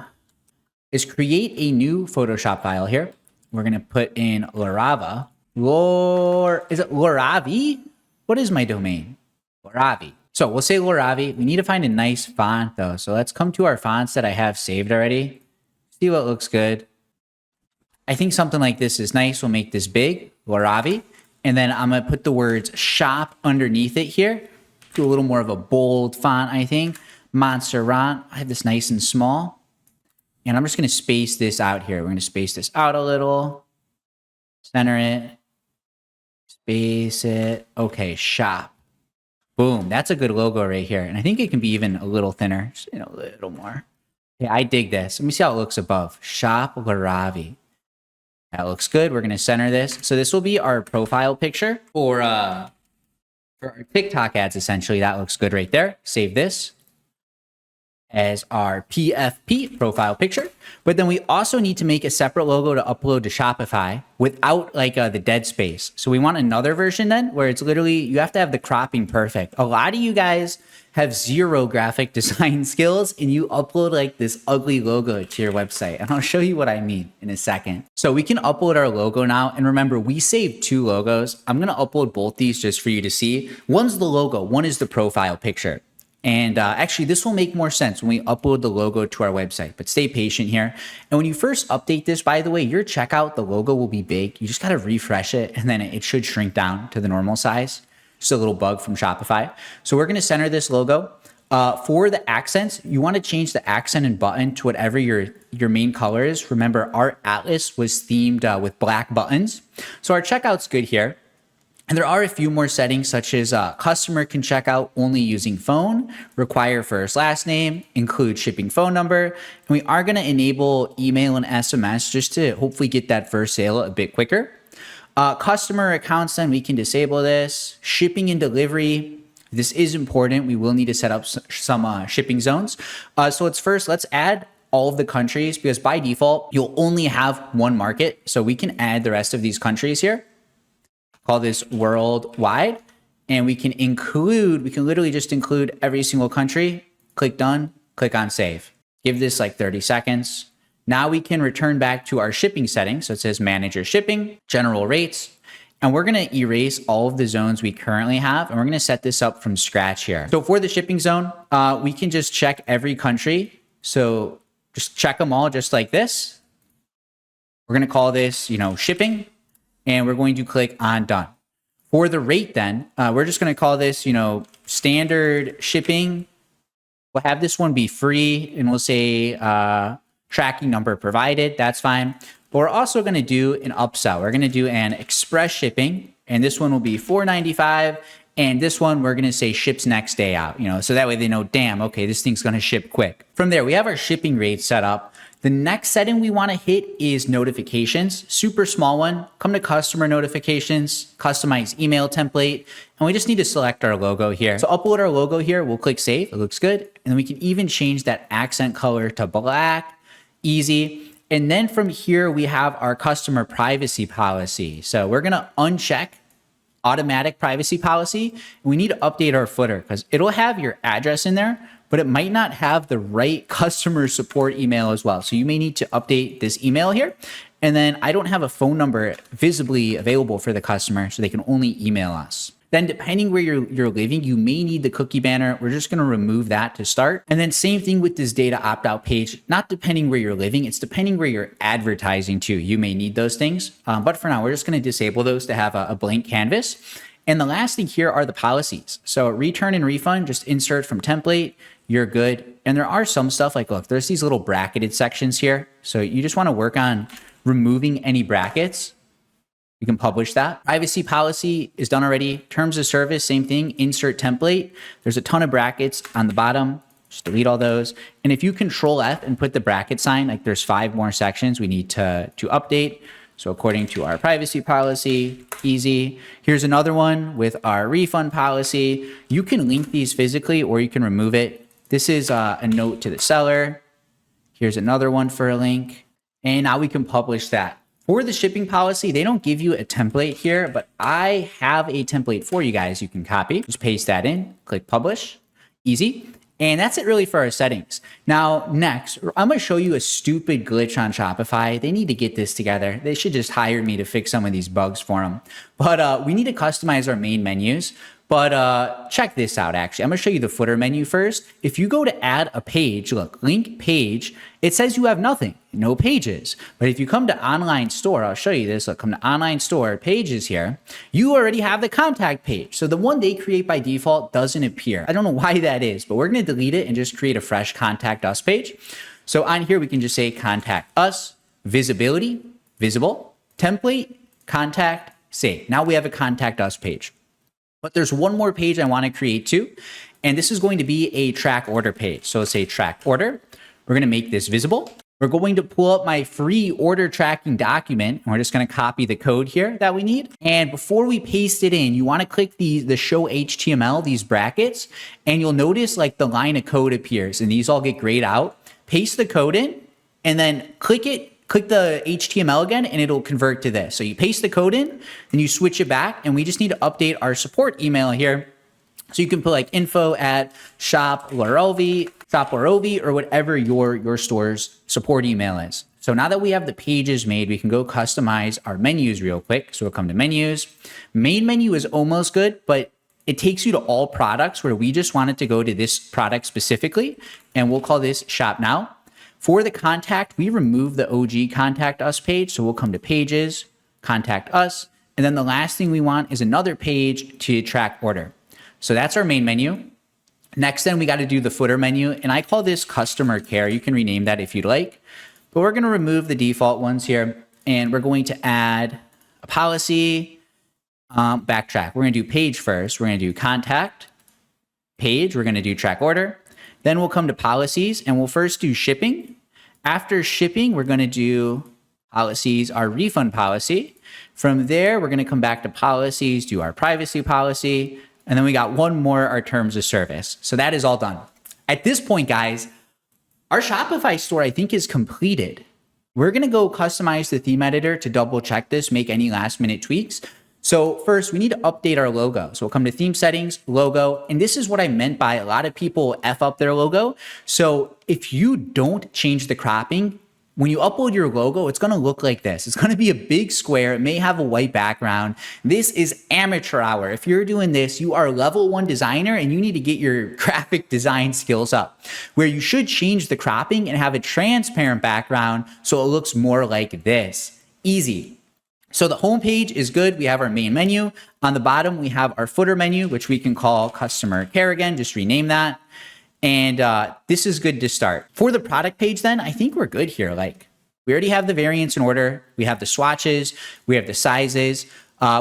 is create a new Photoshop file here. We're gonna put in Lorava. Is it Loravi? What is my domain? Loravi. So we'll say Loravi. We need to find a nice font though. So let's come to our fonts that I have saved already. See what looks good. I think something like this is nice. We'll make this big, Loravi. And then I'm gonna put the words shop underneath it here. Do a little more of a bold font, I think. Montserrat, I have this nice and small. And I'm just going to space this out here. We're going to space this out a little. Center it. Space it. Okay, shop. Boom. That's a good logo right here. And I think it can be even a little thinner. Just, a little more. Yeah, I dig this. Let me see how it looks above. Shop Laravi. That looks good. We're going to center this. So this will be our profile picture for our TikTok ads, essentially. That looks good right there. Save this as our PFP profile picture. But then we also need to make a separate logo to upload to Shopify without the dead space. So we want another version then where it's literally, you have to have the cropping perfect. A lot of you guys have zero graphic design skills and you upload this ugly logo to your website. And I'll show you what I mean in a second. So we can upload our logo now. And remember, we saved 2 logos. I'm gonna upload both these just for you to see. One's the logo, one is the profile picture. And actually, this will make more sense when we upload the logo to our website, but stay patient here. And when you first update this, by the way, your checkout, the logo will be big. You just got to refresh it and then it should shrink down to the normal size. Just a little bug from Shopify. So we're going to center this logo. For the accents, you want to change the accent and button to whatever your main color is. Remember, our atlas was themed with black buttons. So our checkout's good here. And there are a few more settings such as customer can check out only using phone, require first last name, include shipping phone number. And we are going to enable email and SMS just to hopefully get that first sale a bit quicker. Customer accounts, then we can disable this. Shipping and delivery. This is important. We will need to set up some shipping zones. So let's add all of the countries because by default, you'll only have one market. So we can add the rest of these countries here. Call this worldwide. And we can literally just include every single country. Click done, click on save. Give this like 30 seconds. Now we can return back to our shipping settings. So it says manage your shipping, general rates. And we're going to erase all of the zones we currently have. And we're going to set this up from scratch here. So for the shipping zone, we can just check every country. So just check them all just like this. We're going to call this, shipping. And we're going to click on done. For the rate then, we're just going to call this, standard shipping. We'll have this one be free and we'll say tracking number provided. That's fine. But we're also going to do an upsell. We're going to do an express shipping and this one will be $4.95. And this one, we're going to say ships next day out, so that way they know, damn, okay, this thing's going to ship quick. From there, we have our shipping rate set up. The next setting we want to hit is notifications, super small one. Come to customer notifications, customize email template, and we just need to select our logo here. So upload our logo here, we'll click save, it looks good. And then we can even change that accent color to black, easy. And then from here, we have our customer privacy policy. So we're going to uncheck automatic privacy policy. And we need to update our footer because it'll have your address in there, but it might not have the right customer support email as well. So you may need to update this email here. And then I don't have a phone number visibly available for the customer, so they can only email us. Then depending where you're living, you may need the cookie banner. We're just going to remove that to start. And then same thing with this data opt-out page, not depending where you're living, it's depending where you're advertising to. You may need those things. But for now, we're just going to disable those to have a blank canvas. And the last thing here are the policies. So return and refund, just insert from template, you're good. And there are some stuff like, look, there's these little bracketed sections here. So you just want to work on removing any brackets. You can publish that. Privacy policy is done already. Terms of service, same thing, insert template. There's a ton of brackets on the bottom. Just delete all those. And if you control F and put the bracket sign, like there's 5 more sections we need to update. So according to our privacy policy, easy. Here's another one with our refund policy. You can link these physically or you can remove it. This is a note to the seller. Here's another one for a link. And now we can publish that. For the shipping policy, they don't give you a template here, but I have a template for you guys you can copy. Just paste that in, click publish, easy. And that's it really for our settings. Now, next, I'm going to show you a stupid glitch on Shopify. They need to get this together. They should just hire me to fix some of these bugs for them. But we need to customize our main menus. But check this out, actually. I'm going to show you the footer menu first. If you go to add a page, look, link page, it says you have nothing, no pages. But if you come to online store, I'll show you this. Look, come to online store, pages here. You already have the contact page. So the one they create by default doesn't appear. I don't know why that is, but we're going to delete it and just create a fresh contact us page. So on here, we can just say contact us, visibility, visible, template, contact, save. Now we have a contact us page. But there's one more page I want to create too. And this is going to be a track order page. So let's say track order. We're going to make this visible. We're going to pull up my free order tracking document. And we're just going to copy the code here that we need. And before we paste it in, you want to click the show HTML, these brackets, and you'll notice like the line of code appears and these all get grayed out. Paste the code in and then click the HTML again, and it'll convert to this. So you paste the code in, and you switch it back, and we just need to update our support email here. So you can put like info@shop.lorovi, or whatever your store's support email is. So now that we have the pages made, we can go customize our menus real quick. So we'll come to menus. Main menu is almost good, but it takes you to all products where we just wanted to go to this product specifically, and we'll call this shop now. For the contact, we remove the OG contact us page. So we'll come to pages, contact us. And then the last thing we want is another page to track order. So that's our main menu. Next, then we got to do the footer menu. And I call this customer care. You can rename that if you'd like. But we're going to remove the default ones here. And we're going to add a policy, backtrack. We're going to do page first. We're going to do contact, page. We're going to do track order. Then we'll come to policies and we'll first do shipping. After shipping, we're going to do policies, our refund policy. From there, we're going to come back to policies, do our privacy policy. And then we got one more, our terms of service. So that is all done. At this point, guys, Our Shopify store, I think, is completed. We're going to go customize the theme editor to double check this, make any last minute tweaks. So first, we need to update our logo. So we'll come to theme settings, logo, and this is what I meant by a lot of people F up their logo. So if you don't change the cropping, when you upload your logo, it's going to look like this. It's going to be a big square. It may have a white background. This is amateur hour. If you're doing this, you are a level 1 designer and you need to get your graphic design skills up, where you should change the cropping and have a transparent background so it looks more like this. Easy. So the home page is good. We have our main menu. On the bottom, we have our footer menu, which we can call customer care again, just rename that. And this is good to start. For the product page then, I think we're good here. Like, we already have the variants in order. We have the swatches, we have the sizes,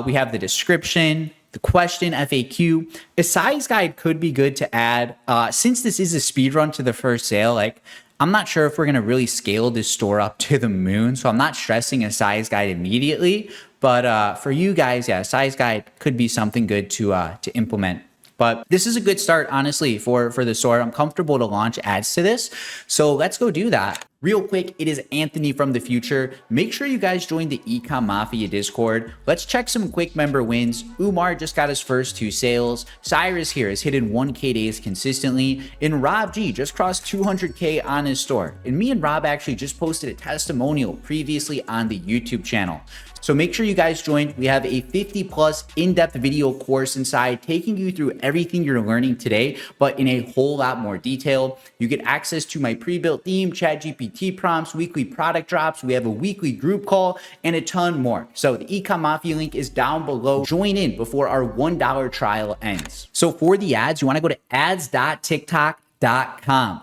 we have the description, the question, FAQ. A size guide could be good to add. Since this is a speed run to the first sale, like, I'm not sure if we're gonna really scale this store up to the moon, so I'm not stressing a size guide immediately. But for you guys, yeah, a size guide could be something good to implement. But this is a good start, honestly, for the store. I'm comfortable to launch ads to this. So let's go do that. Real quick, it is Anthony from the future. Make sure you guys join the Ecom Mafia Discord. Let's check some quick member wins. Umar just got his first 2 sales. Cyrus here has hit in 1K days consistently. And Rob G just crossed 200K on his store. And me and Rob actually just posted a testimonial previously on the YouTube channel. So make sure you guys join. We have a 50+ in-depth video course inside taking you through everything you're learning today, but in a whole lot more detail. You get access to my pre-built theme, ChatGPT prompts, weekly product drops. We have a weekly group call and a ton more. So the Ecom Mafia link is down below. Join in before our $1 trial ends. So for the ads, you want to go to ads.tiktok.com.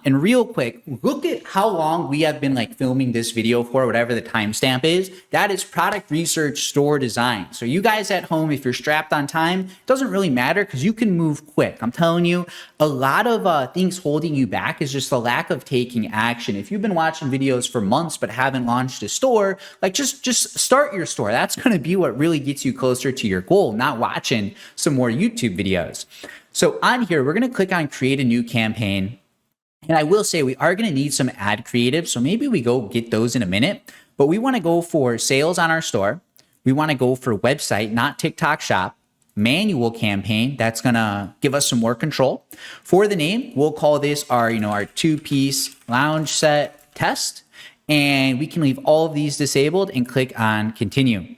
And real quick, look at how long we have been like filming this video for, whatever the timestamp is. That is product research store design. So you guys at home, if you're strapped on time, it doesn't really matter because you can move quick. I'm telling you, a lot of things holding you back is just the lack of taking action. If you've been watching videos for months but haven't launched a store, like just start your store. That's going to be what really gets you closer to your goal, not watching some more YouTube videos. So on here, we're going to click on create a new campaign. And I will say we are going to need some ad creative. So maybe we go get those in a minute, but we want to go for sales on our store. We want to go for website, not TikTok shop, manual campaign. That's going to give us some more control. For the name, we'll call this our 2-piece lounge set test. And we can leave all of these disabled and click on continue.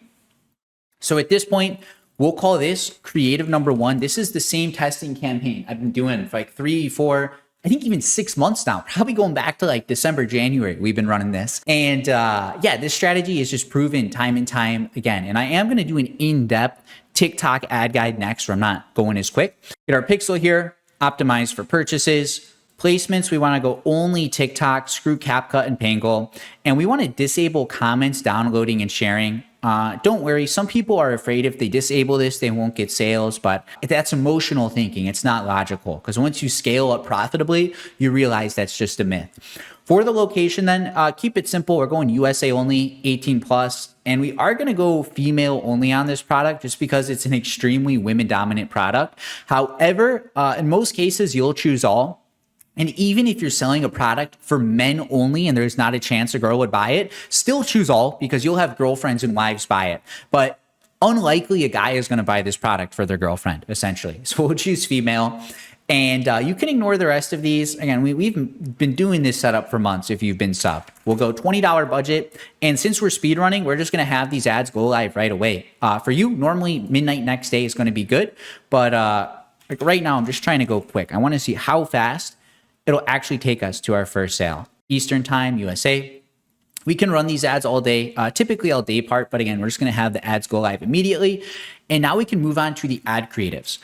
So at this point, we'll call this creative number 1. This is the same testing campaign I've been doing for like 3, 4, I think even 6 months now, probably going back to like December, January, we've been running this. And yeah, this strategy is just proven time and time again. And I am going to do an in-depth TikTok ad guide next, where I'm not going as quick. Get our pixel here, optimize for purchases. Placements, we want to go only TikTok, screw CapCut and Pangle. And we want to disable comments, downloading, and sharing. Don't worry, some people are afraid if they disable this, they won't get sales, but that's emotional thinking. It's not logical, because once you scale up profitably, you realize that's just a myth. For the location then, keep it simple. We're going USA only, 18+, and we are going to go female only on this product just because it's an extremely women dominant product. However, in most cases, you'll choose all. And even if you're selling a product for men only and there's not a chance a girl would buy it, still choose all, because you'll have girlfriends and wives buy it. But unlikely a guy is going to buy this product for their girlfriend, essentially. So we'll choose female. And you can ignore the rest of these. Again, we've been doing this setup for months if you've been subbed. We'll go $20 budget. And since we're speed running, we're just going to have these ads go live right away. For you, normally midnight next day is going to be good. But like right now, I'm just trying to go quick. I want to see how fast it'll actually take us to our first sale. Eastern time, USA. We can run these ads all day, typically all day part, but again, we're just gonna have the ads go live immediately. And now we can move on to the ad creatives.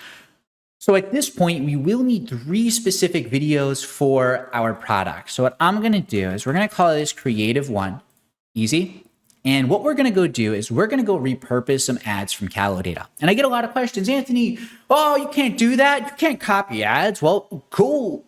So at this point, we will need 3 specific videos for our product. So what I'm gonna do is we're gonna call this creative 1, easy. And what we're going to go do is we're going to go repurpose some ads from Calodata. And I get a lot of questions, Anthony, oh, you can't do that. You can't copy ads. Well, go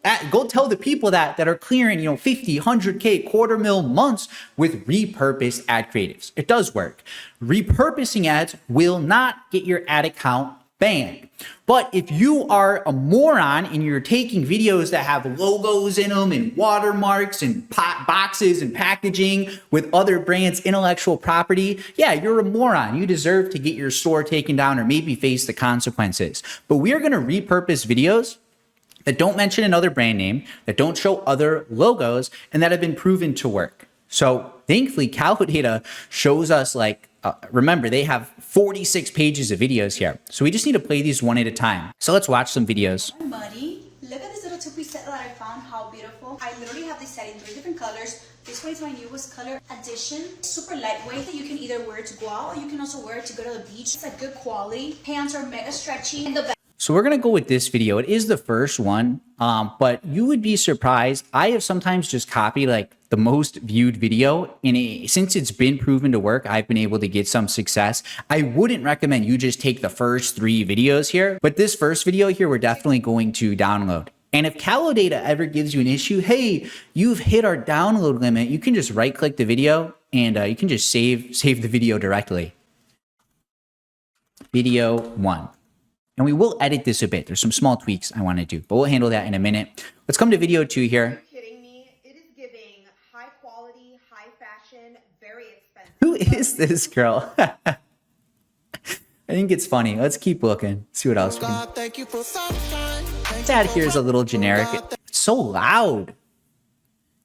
tell the people that are clearing, 50, 100K, $250,000 months with repurposed ad creatives. It does work. Repurposing ads will not get your ad account banned. But if you are a moron and you're taking videos that have logos in them and watermarks and boxes and packaging with other brands' intellectual property, yeah, you're a moron. You deserve to get your store taken down or maybe face the consequences. But we are going to repurpose videos that don't mention another brand name, that don't show other logos, and that have been proven to work. So thankfully, Calidata shows us like, remember, they have 46 pages of videos here. So we just need to play these one at a time. So let's watch some videos. Muddy. Look at this little two-piece set that I found. How beautiful. I literally have this set in 3 different colors. This one is my newest color addition. Super lightweight. You can either wear it to go out or you can also wear it to go to the beach. It's like good quality. Pants are mega stretchy. And the So we're going to go with this video. It is the first one, but you would be surprised. I have sometimes just copied like the most viewed video, and since it's been proven to work, I've been able to get some success. I wouldn't recommend you just take the first 3 videos here, but this first video here, we're definitely going to download. And if Calidata ever gives you an issue, hey, you've hit our download limit, you can just right click the video and you can just save the video directly. Video 1. And we will edit this a bit. There's some small tweaks I want to do, but we'll handle that in a minute. Let's come to video 2 here. Are you kidding me? It is giving high quality, high fashion, very expensive. Who is this girl? I think it's funny. Let's keep looking. See what else we can. This ad here is a little generic. It's so loud.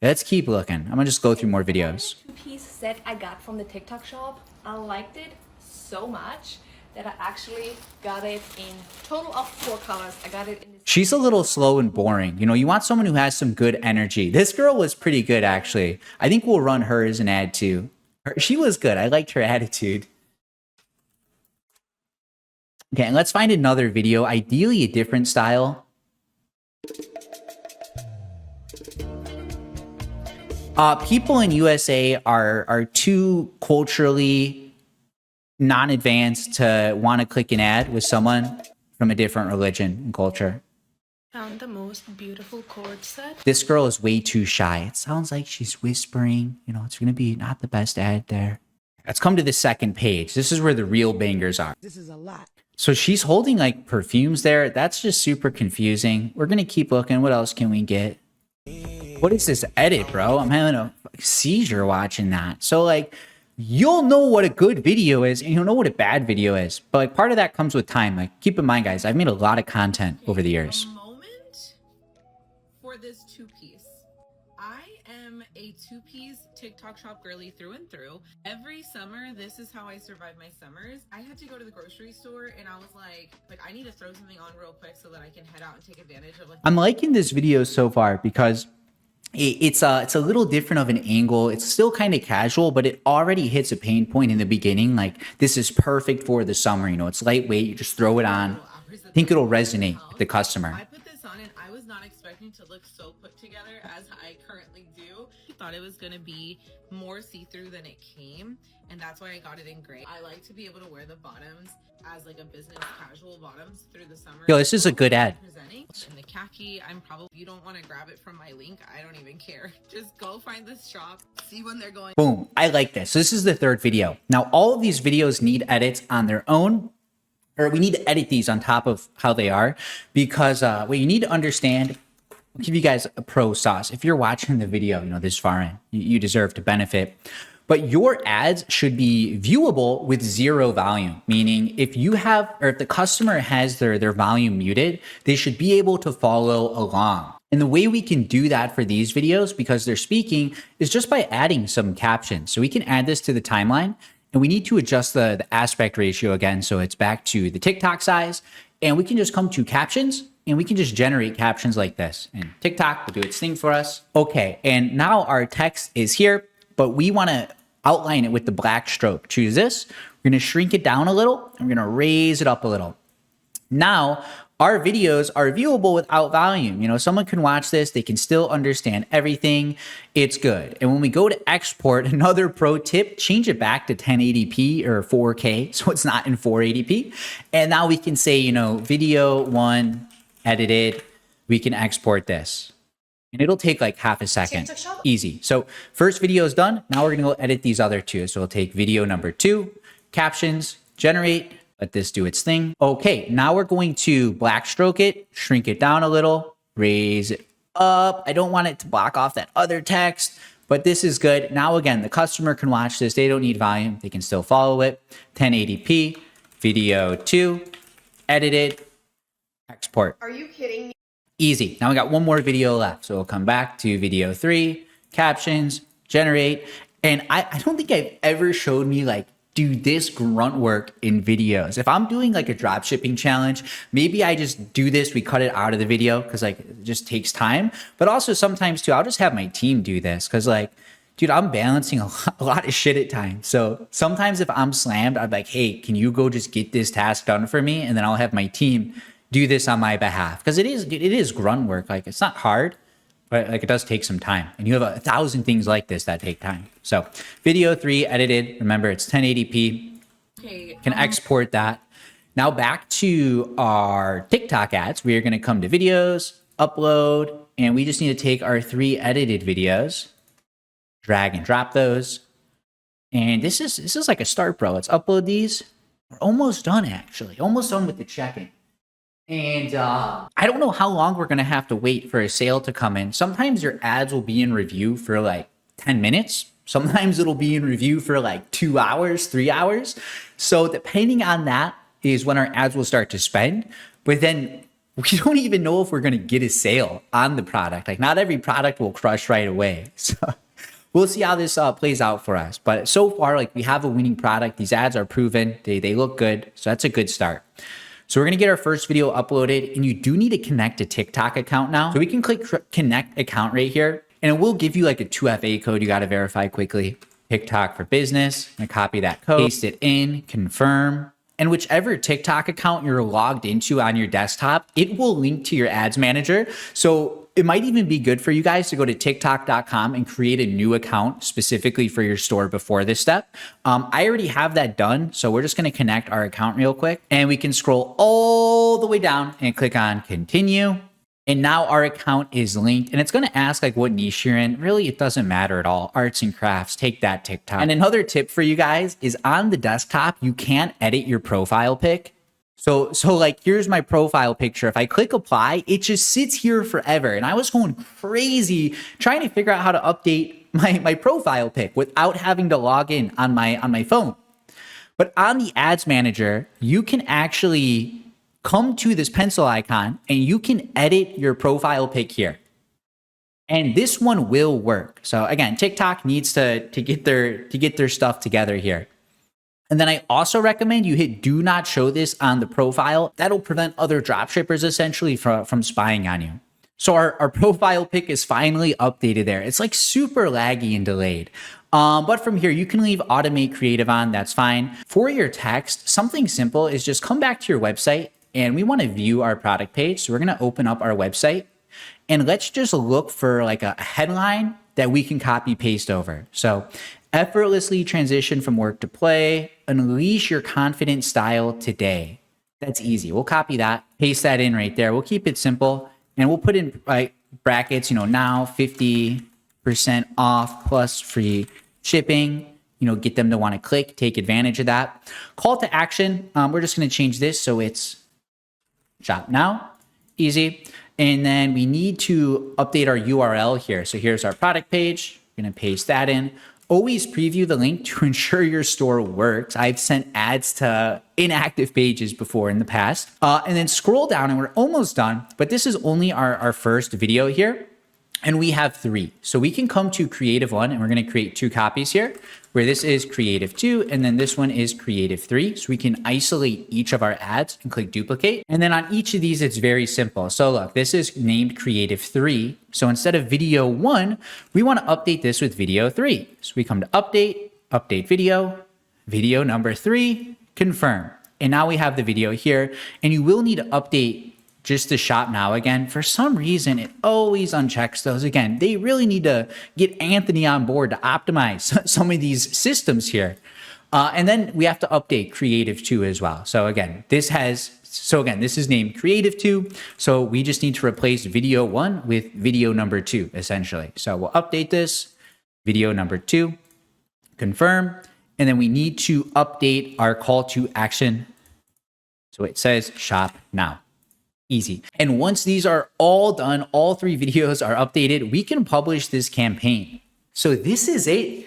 Let's keep looking. I'm gonna just go through more videos. Two-piece set I got from the TikTok shop. I liked it so much that I actually got it in total of 4 colors. I got it in this. She's a little slow and boring. You know, you want someone who has some good energy. This girl was pretty good, actually. I think we'll run her as an ad too. She was good. I liked her attitude. Okay, and let's find another video, ideally a different style. People in USA are too culturally non-advanced to want to click an ad with someone from a different religion and culture. Found the most beautiful cord set. This girl is way too shy. It sounds like she's whispering. You know, it's going to be not the best ad there. Let's come to the second page. This is where the real bangers are. This is a lot. So she's holding like perfumes there. That's just super confusing. We're going to keep looking. What else can we get? What is this edit, bro? I'm having a seizure watching that. So like, you'll know what a good video is and you'll know what a bad video is. But like part of that comes with time. Like keep in mind, guys, I've made a lot of content over the years. A moment for this 2-piece. I am a 2-piece TikTok shop girly through and through. Every summer, this is how I survive my summers. I had to go to the grocery store and I was like I need to throw something on real quick so that I can head out and take advantage of like. I'm liking this video so far because it's a little different of an angle. It's still kind of casual, but it already hits a pain point in the beginning. Like this is perfect for the summer. You know, it's lightweight. You just throw it on. I think it'll resonate with the customer. I put this on and I was not expecting to look so put together as I currently do. I thought it was going to be more see-through than it came, and that's why I got it in gray. I like to be able to wear the bottoms as like a business casual bottoms through the summer. Yo, this is a good ad. Presenting. And the khaki, you don't want to grab it from my link, I don't even care. Just go find this shop, see when they're going. Boom. I like this. So this is the third video. Now, all of these videos need edits on their own, or we need to edit these on top of how they are, because what you need to understand, I'll give you guys a pro sauce. If you're watching the video, you know, this far in, you deserve to benefit. But your ads should be viewable with 0 volume, meaning if you have, or if the customer has their volume muted, they should be able to follow along. And the way we can do that for these videos, because they're speaking, is just by adding some captions. So we can add this to the timeline, and we need to adjust the aspect ratio again. So it's back to the TikTok size, and we can just come to captions, and we can just generate captions like this. And TikTok will do its thing for us. Okay, and now our text is here, but we want to outline it with the black stroke. Choose this. We're going to shrink it down a little, and we're going to raise it up a little. Now, our videos are viewable without volume. You know, someone can watch this, they can still understand everything. It's good. And when we go to export, another pro tip, change it back to 1080p or 4K, so it's not in 480p. And now we can say, you know, video 1 edited. We can export this. And it'll take like half a second. Easy. So first video is done. Now we're going to go edit these other 2. So we'll take video number 2, captions, generate, Let this do its thing. Okay, now we're going to black stroke it, shrink it down a little, raise it up. I don't want it to block off that other text, but this is good. Now, again, the customer can watch this. They don't need volume. They can still follow it. 1080p, video 2, edit it, export. Are you kidding me? Easy. Now we got one more video left. So we'll come back to video 3, captions, generate. And I don't think I've ever showed me like do this grunt work in videos. If I'm doing like a drop shipping challenge, maybe I just do this, we cut it out of the video because like it just takes time. But also sometimes too, I'll just have my team do this because like, dude, I'm balancing a lot of shit at times. So sometimes if I'm slammed, I'm like, hey, can you go just get this task done for me? And then I'll have my team do this on my behalf because it is grunt work. Like it's not hard, but like it does take some time. And you have 1,000 things like this that take time. So video 3 edited. Remember, it's 1080p. Okay. Can export that. Now back to our TikTok ads. We are going to come to videos, upload, and we just need to take our 3 edited videos, drag and drop those. And this is like a start, bro. Let's upload these. We're almost done, actually. Almost done with the check-in. And I don't know how long we're going to have to wait for a sale to come in. Sometimes your ads will be in review for like 10 minutes. Sometimes it'll be in review for like 2 hours, 3 hours. So depending on that is when our ads will start to spend. But then we don't even know if we're going to get a sale on the product. Like not every product will crush right away. So we'll see how this plays out for us. But so far, like we have a winning product. These ads are proven. They look good. So that's a good start. So we're going to get our first video uploaded, and you do need to connect a TikTok account now. So we can click connect account right here, and it will give you like a 2FA code you got to verify quickly. TikTok for business. I'm going to copy that code, paste it in, confirm. And whichever TikTok account you're logged into on your desktop, it will link to your ads manager. So it might even be good for you guys to go to tiktok.com and create a new account specifically for your store before this step. I already have that done. So we're just going to connect our account real quick, and we can scroll all the way down and click on continue. And now our account is linked, and it's going to ask like what niche you're in. Really, it doesn't matter at all. Arts and crafts, take that TikTok. And another tip for you guys is on the desktop, you can't edit your profile pic. So like, here's my profile picture. If I click apply, it just sits here forever. And I was going crazy trying to figure out how to update my profile pic without having to log in on my phone. But on the ads manager, you can actually come to this pencil icon and you can edit your profile pic here. And this one will work. So again, TikTok needs to get their stuff together here. And then I also recommend you hit do not show this on the profile. That'll prevent other dropshippers essentially from spying on you. So our profile pic is finally updated there. It's like super laggy and delayed. But from here, you can leave automate creative on. That's fine. For your text, something simple is just come back to your website, and we want to view our product page. So we're going to open up our website, and let's just look for like a headline that we can copy paste over. So effortlessly transition from work to play, unleash your confident style today. That's easy. We'll copy that, paste that in right there. We'll keep it simple, and we'll put in brackets, now 50% off plus free shipping, get them to want to click, take advantage of that. Call to action. We're just going to change this so it's shop now. Easy. And then we need to update our URL here. So here's our product page. We're going to paste that in. Always preview the link to ensure your store works. I've sent ads to inactive pages before in the past. And then scroll down, and we're almost done. But this is only our first video here. And we have 3. So we can come to creative 1, and we're going to create 2 copies here, where this is creative 2, and then this one is creative 3. So we can isolate each of our ads and click duplicate. And then on each of these, it's very simple. So look, this is named creative 3. So instead of video 1, we want to update this with video 3. So we come to update video number 3, confirm. And now we have the video here, and you will need to update just to shop now again. For some reason, it always unchecks those. Again, they really need to get Anthony on board to optimize some of these systems here. And then we have to update creative 2 as well. So again, this is named creative 2. So we just need to replace video 1 with video number 2, essentially. So we'll update this, video number 2, confirm. And then we need to update our call to action So it says shop now. Easy. And once these are all done, all 3 videos are updated, we can publish this campaign. So this is it.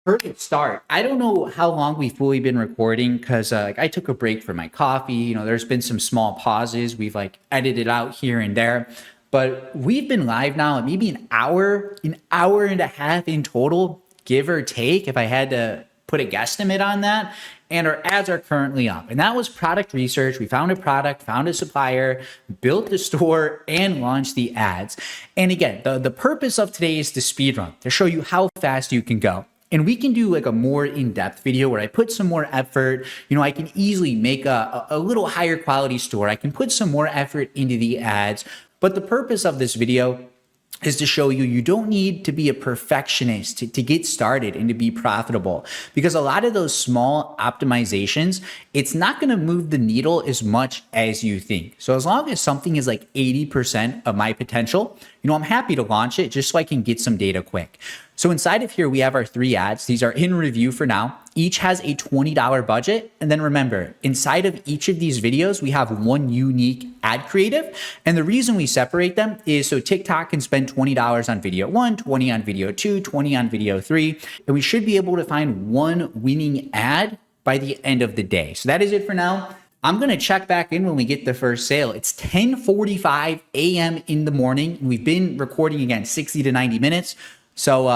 Perfect start. I don't know how long we've fully been recording because I took a break for my coffee. You know, there's been some small pauses. We've edited out here and there, but we've been live now at maybe an hour and a half in total, give or take, if I had to put a guesstimate on that. And our ads are currently up. And that was product research. We found a product, found a supplier, built the store, and launched the ads. And again, the purpose of today is to speed run, to show you how fast you can go. And we can do a more in-depth video where I put some more effort. You know, I can easily make a little higher quality store. I can put some more effort into the ads. But the purpose of this video is to show you, you don't need to be a perfectionist to get started and to be profitable, because a lot of those small optimizations, it's not going to move the needle as much as you think. So as long as something is 80% of my potential, you know, I'm happy to launch it just so I can get some data quick. So inside of here, we have our 3 ads. These are in review for now. Each has a $20 budget. And then remember, inside of each of these videos, we have one unique ad creative. And the reason we separate them is so TikTok can spend $20 on video 1, 20 on video 2, 20 on video 3. And we should be able to find one winning ad by the end of the day. So that is it for now. I'm going to check back in when we get the first sale. It's 10:45 a.m. in the morning. We've been recording again 60 to 90 minutes. So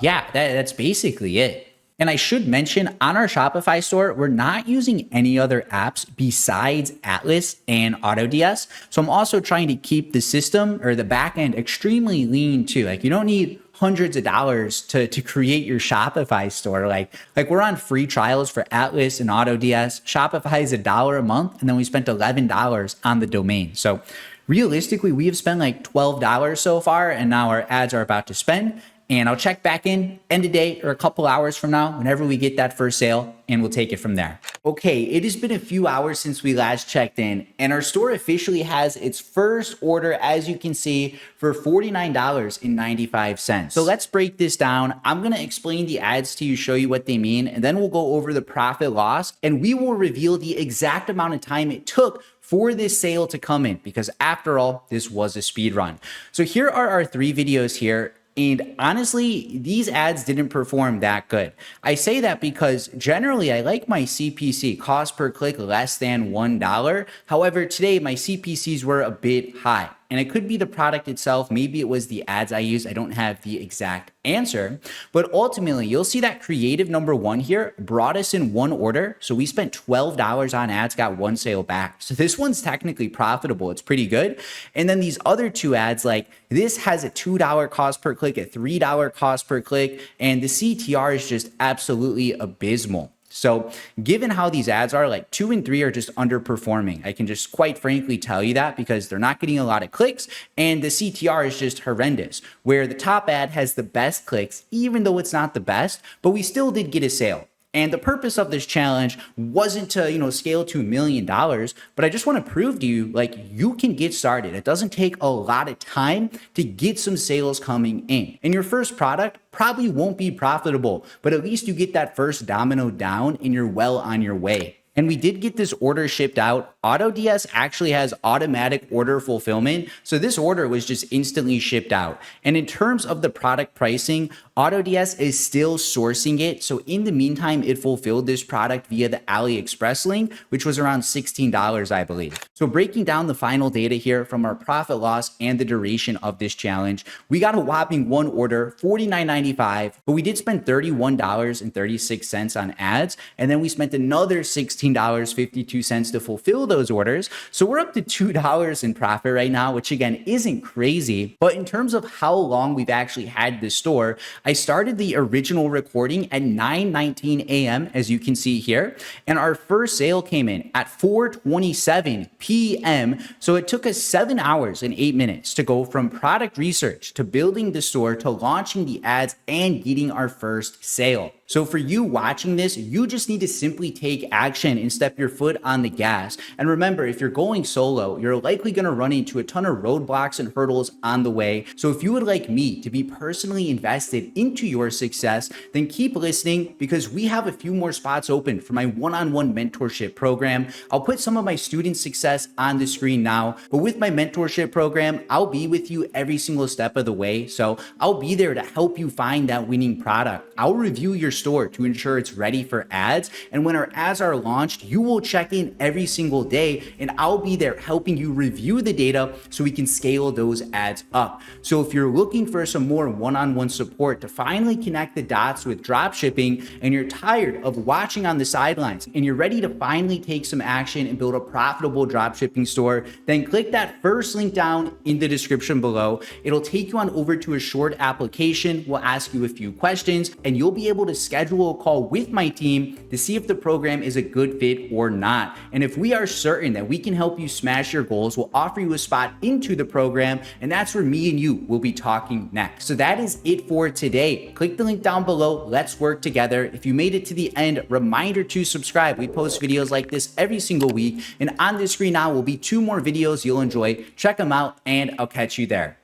yeah, that's basically it. And I should mention, on our Shopify store, we're not using any other apps besides Atlas and AutoDS. So I'm also trying to keep the system or the backend extremely lean too. You don't need hundreds of dollars to create your Shopify store. Like we're on free trials for Atlas and AutoDS. Shopify is $1 a month, and then we spent $11 on the domain. So realistically, we have spent $12 so far, and now our ads are about to spend. And I'll check back in end of day or a couple hours from now whenever we get that first sale, and we'll take it from there. Okay, it has been a few hours since we last checked in, and our store officially has its first order, as you can see, for $49.95. So let's break this down. I'm gonna explain the ads to you, show you what they mean, and then we'll go over the profit loss, and we will reveal the exact amount of time it took for this sale to come in, because after all, this was a speed run. So here are our 3 videos here. And honestly, these ads didn't perform that good. I say that because generally I like my CPC, cost per click, less than $1. However, today my CPCs were a bit high. And it could be the product itself. Maybe it was the ads I used. I don't have the exact answer. But ultimately, you'll see that creative number 1 here brought us in 1 order. So we spent $12 on ads, got 1 sale back. So this one's technically profitable. It's pretty good. And then these other 2 ads, this has a $2 cost per click, a $3 cost per click, and the CTR is just absolutely abysmal. So given how these ads are, 2 and 3 are just underperforming. I can just quite frankly tell you that, because they're not getting a lot of clicks and the CTR is just horrendous, where the top ad has the best clicks, even though it's not the best, but we still did get a sale. And the purpose of this challenge wasn't to, scale to $1 million, but I just want to prove to you, you can get started. It doesn't take a lot of time to get some sales coming in. And your first product probably won't be profitable, but at least you get that first domino down and you're well on your way. And we did get this order shipped out. AutoDS actually has automatic order fulfillment. So this order was just instantly shipped out. And in terms of the product pricing, AutoDS is still sourcing it. So in the meantime, it fulfilled this product via the AliExpress link, which was around $16, I believe. So breaking down the final data here from our profit loss and the duration of this challenge, we got a whopping 1 order, $49.95, but we did spend $31.36 on ads. And then we spent another $16.52 to fulfill those orders. So we're up to $2 in profit right now, which again isn't crazy. But in terms of how long we've actually had this store, I started the original recording at 9:19 a.m. as you can see here, and our first sale came in at 4:27 p.m. So it took us 7 hours and 8 minutes to go from product research to building the store to launching the ads and getting our first sale. So for you watching this, you just need to simply take action and step your foot on the gas. And remember, if you're going solo, you're likely going to run into a ton of roadblocks and hurdles on the way. So if you would like me to be personally invested into your success, then keep listening, because we have a few more spots open for my one-on-one mentorship program. I'll put some of my student success on the screen now, but with my mentorship program, I'll be with you every single step of the way. So I'll be there to help you find that winning product. I'll review your store to ensure it's ready for ads. And when our ads are launched, you will check in every single day, and I'll be there helping you review the data so we can scale those ads up. So if you're looking for some more one-on-one support to finally connect the dots with dropshipping, and you're tired of watching on the sidelines and you're ready to finally take some action and build a profitable dropshipping store, then click that first link down in the description below. It'll take you on over to a short application. We'll ask you a few questions, and you'll be able to schedule a call with my team to see if the program is a good fit or not. And if we are certain that we can help you smash your goals, we'll offer you a spot into the program, and that's where me and you will be talking next. So that is it for today. Click the link down below. Let's work together. If you made it to the end, reminder to subscribe. We post videos like this every single week, and on the screen now will be 2 more videos you'll enjoy. Check them out, and I'll catch you there.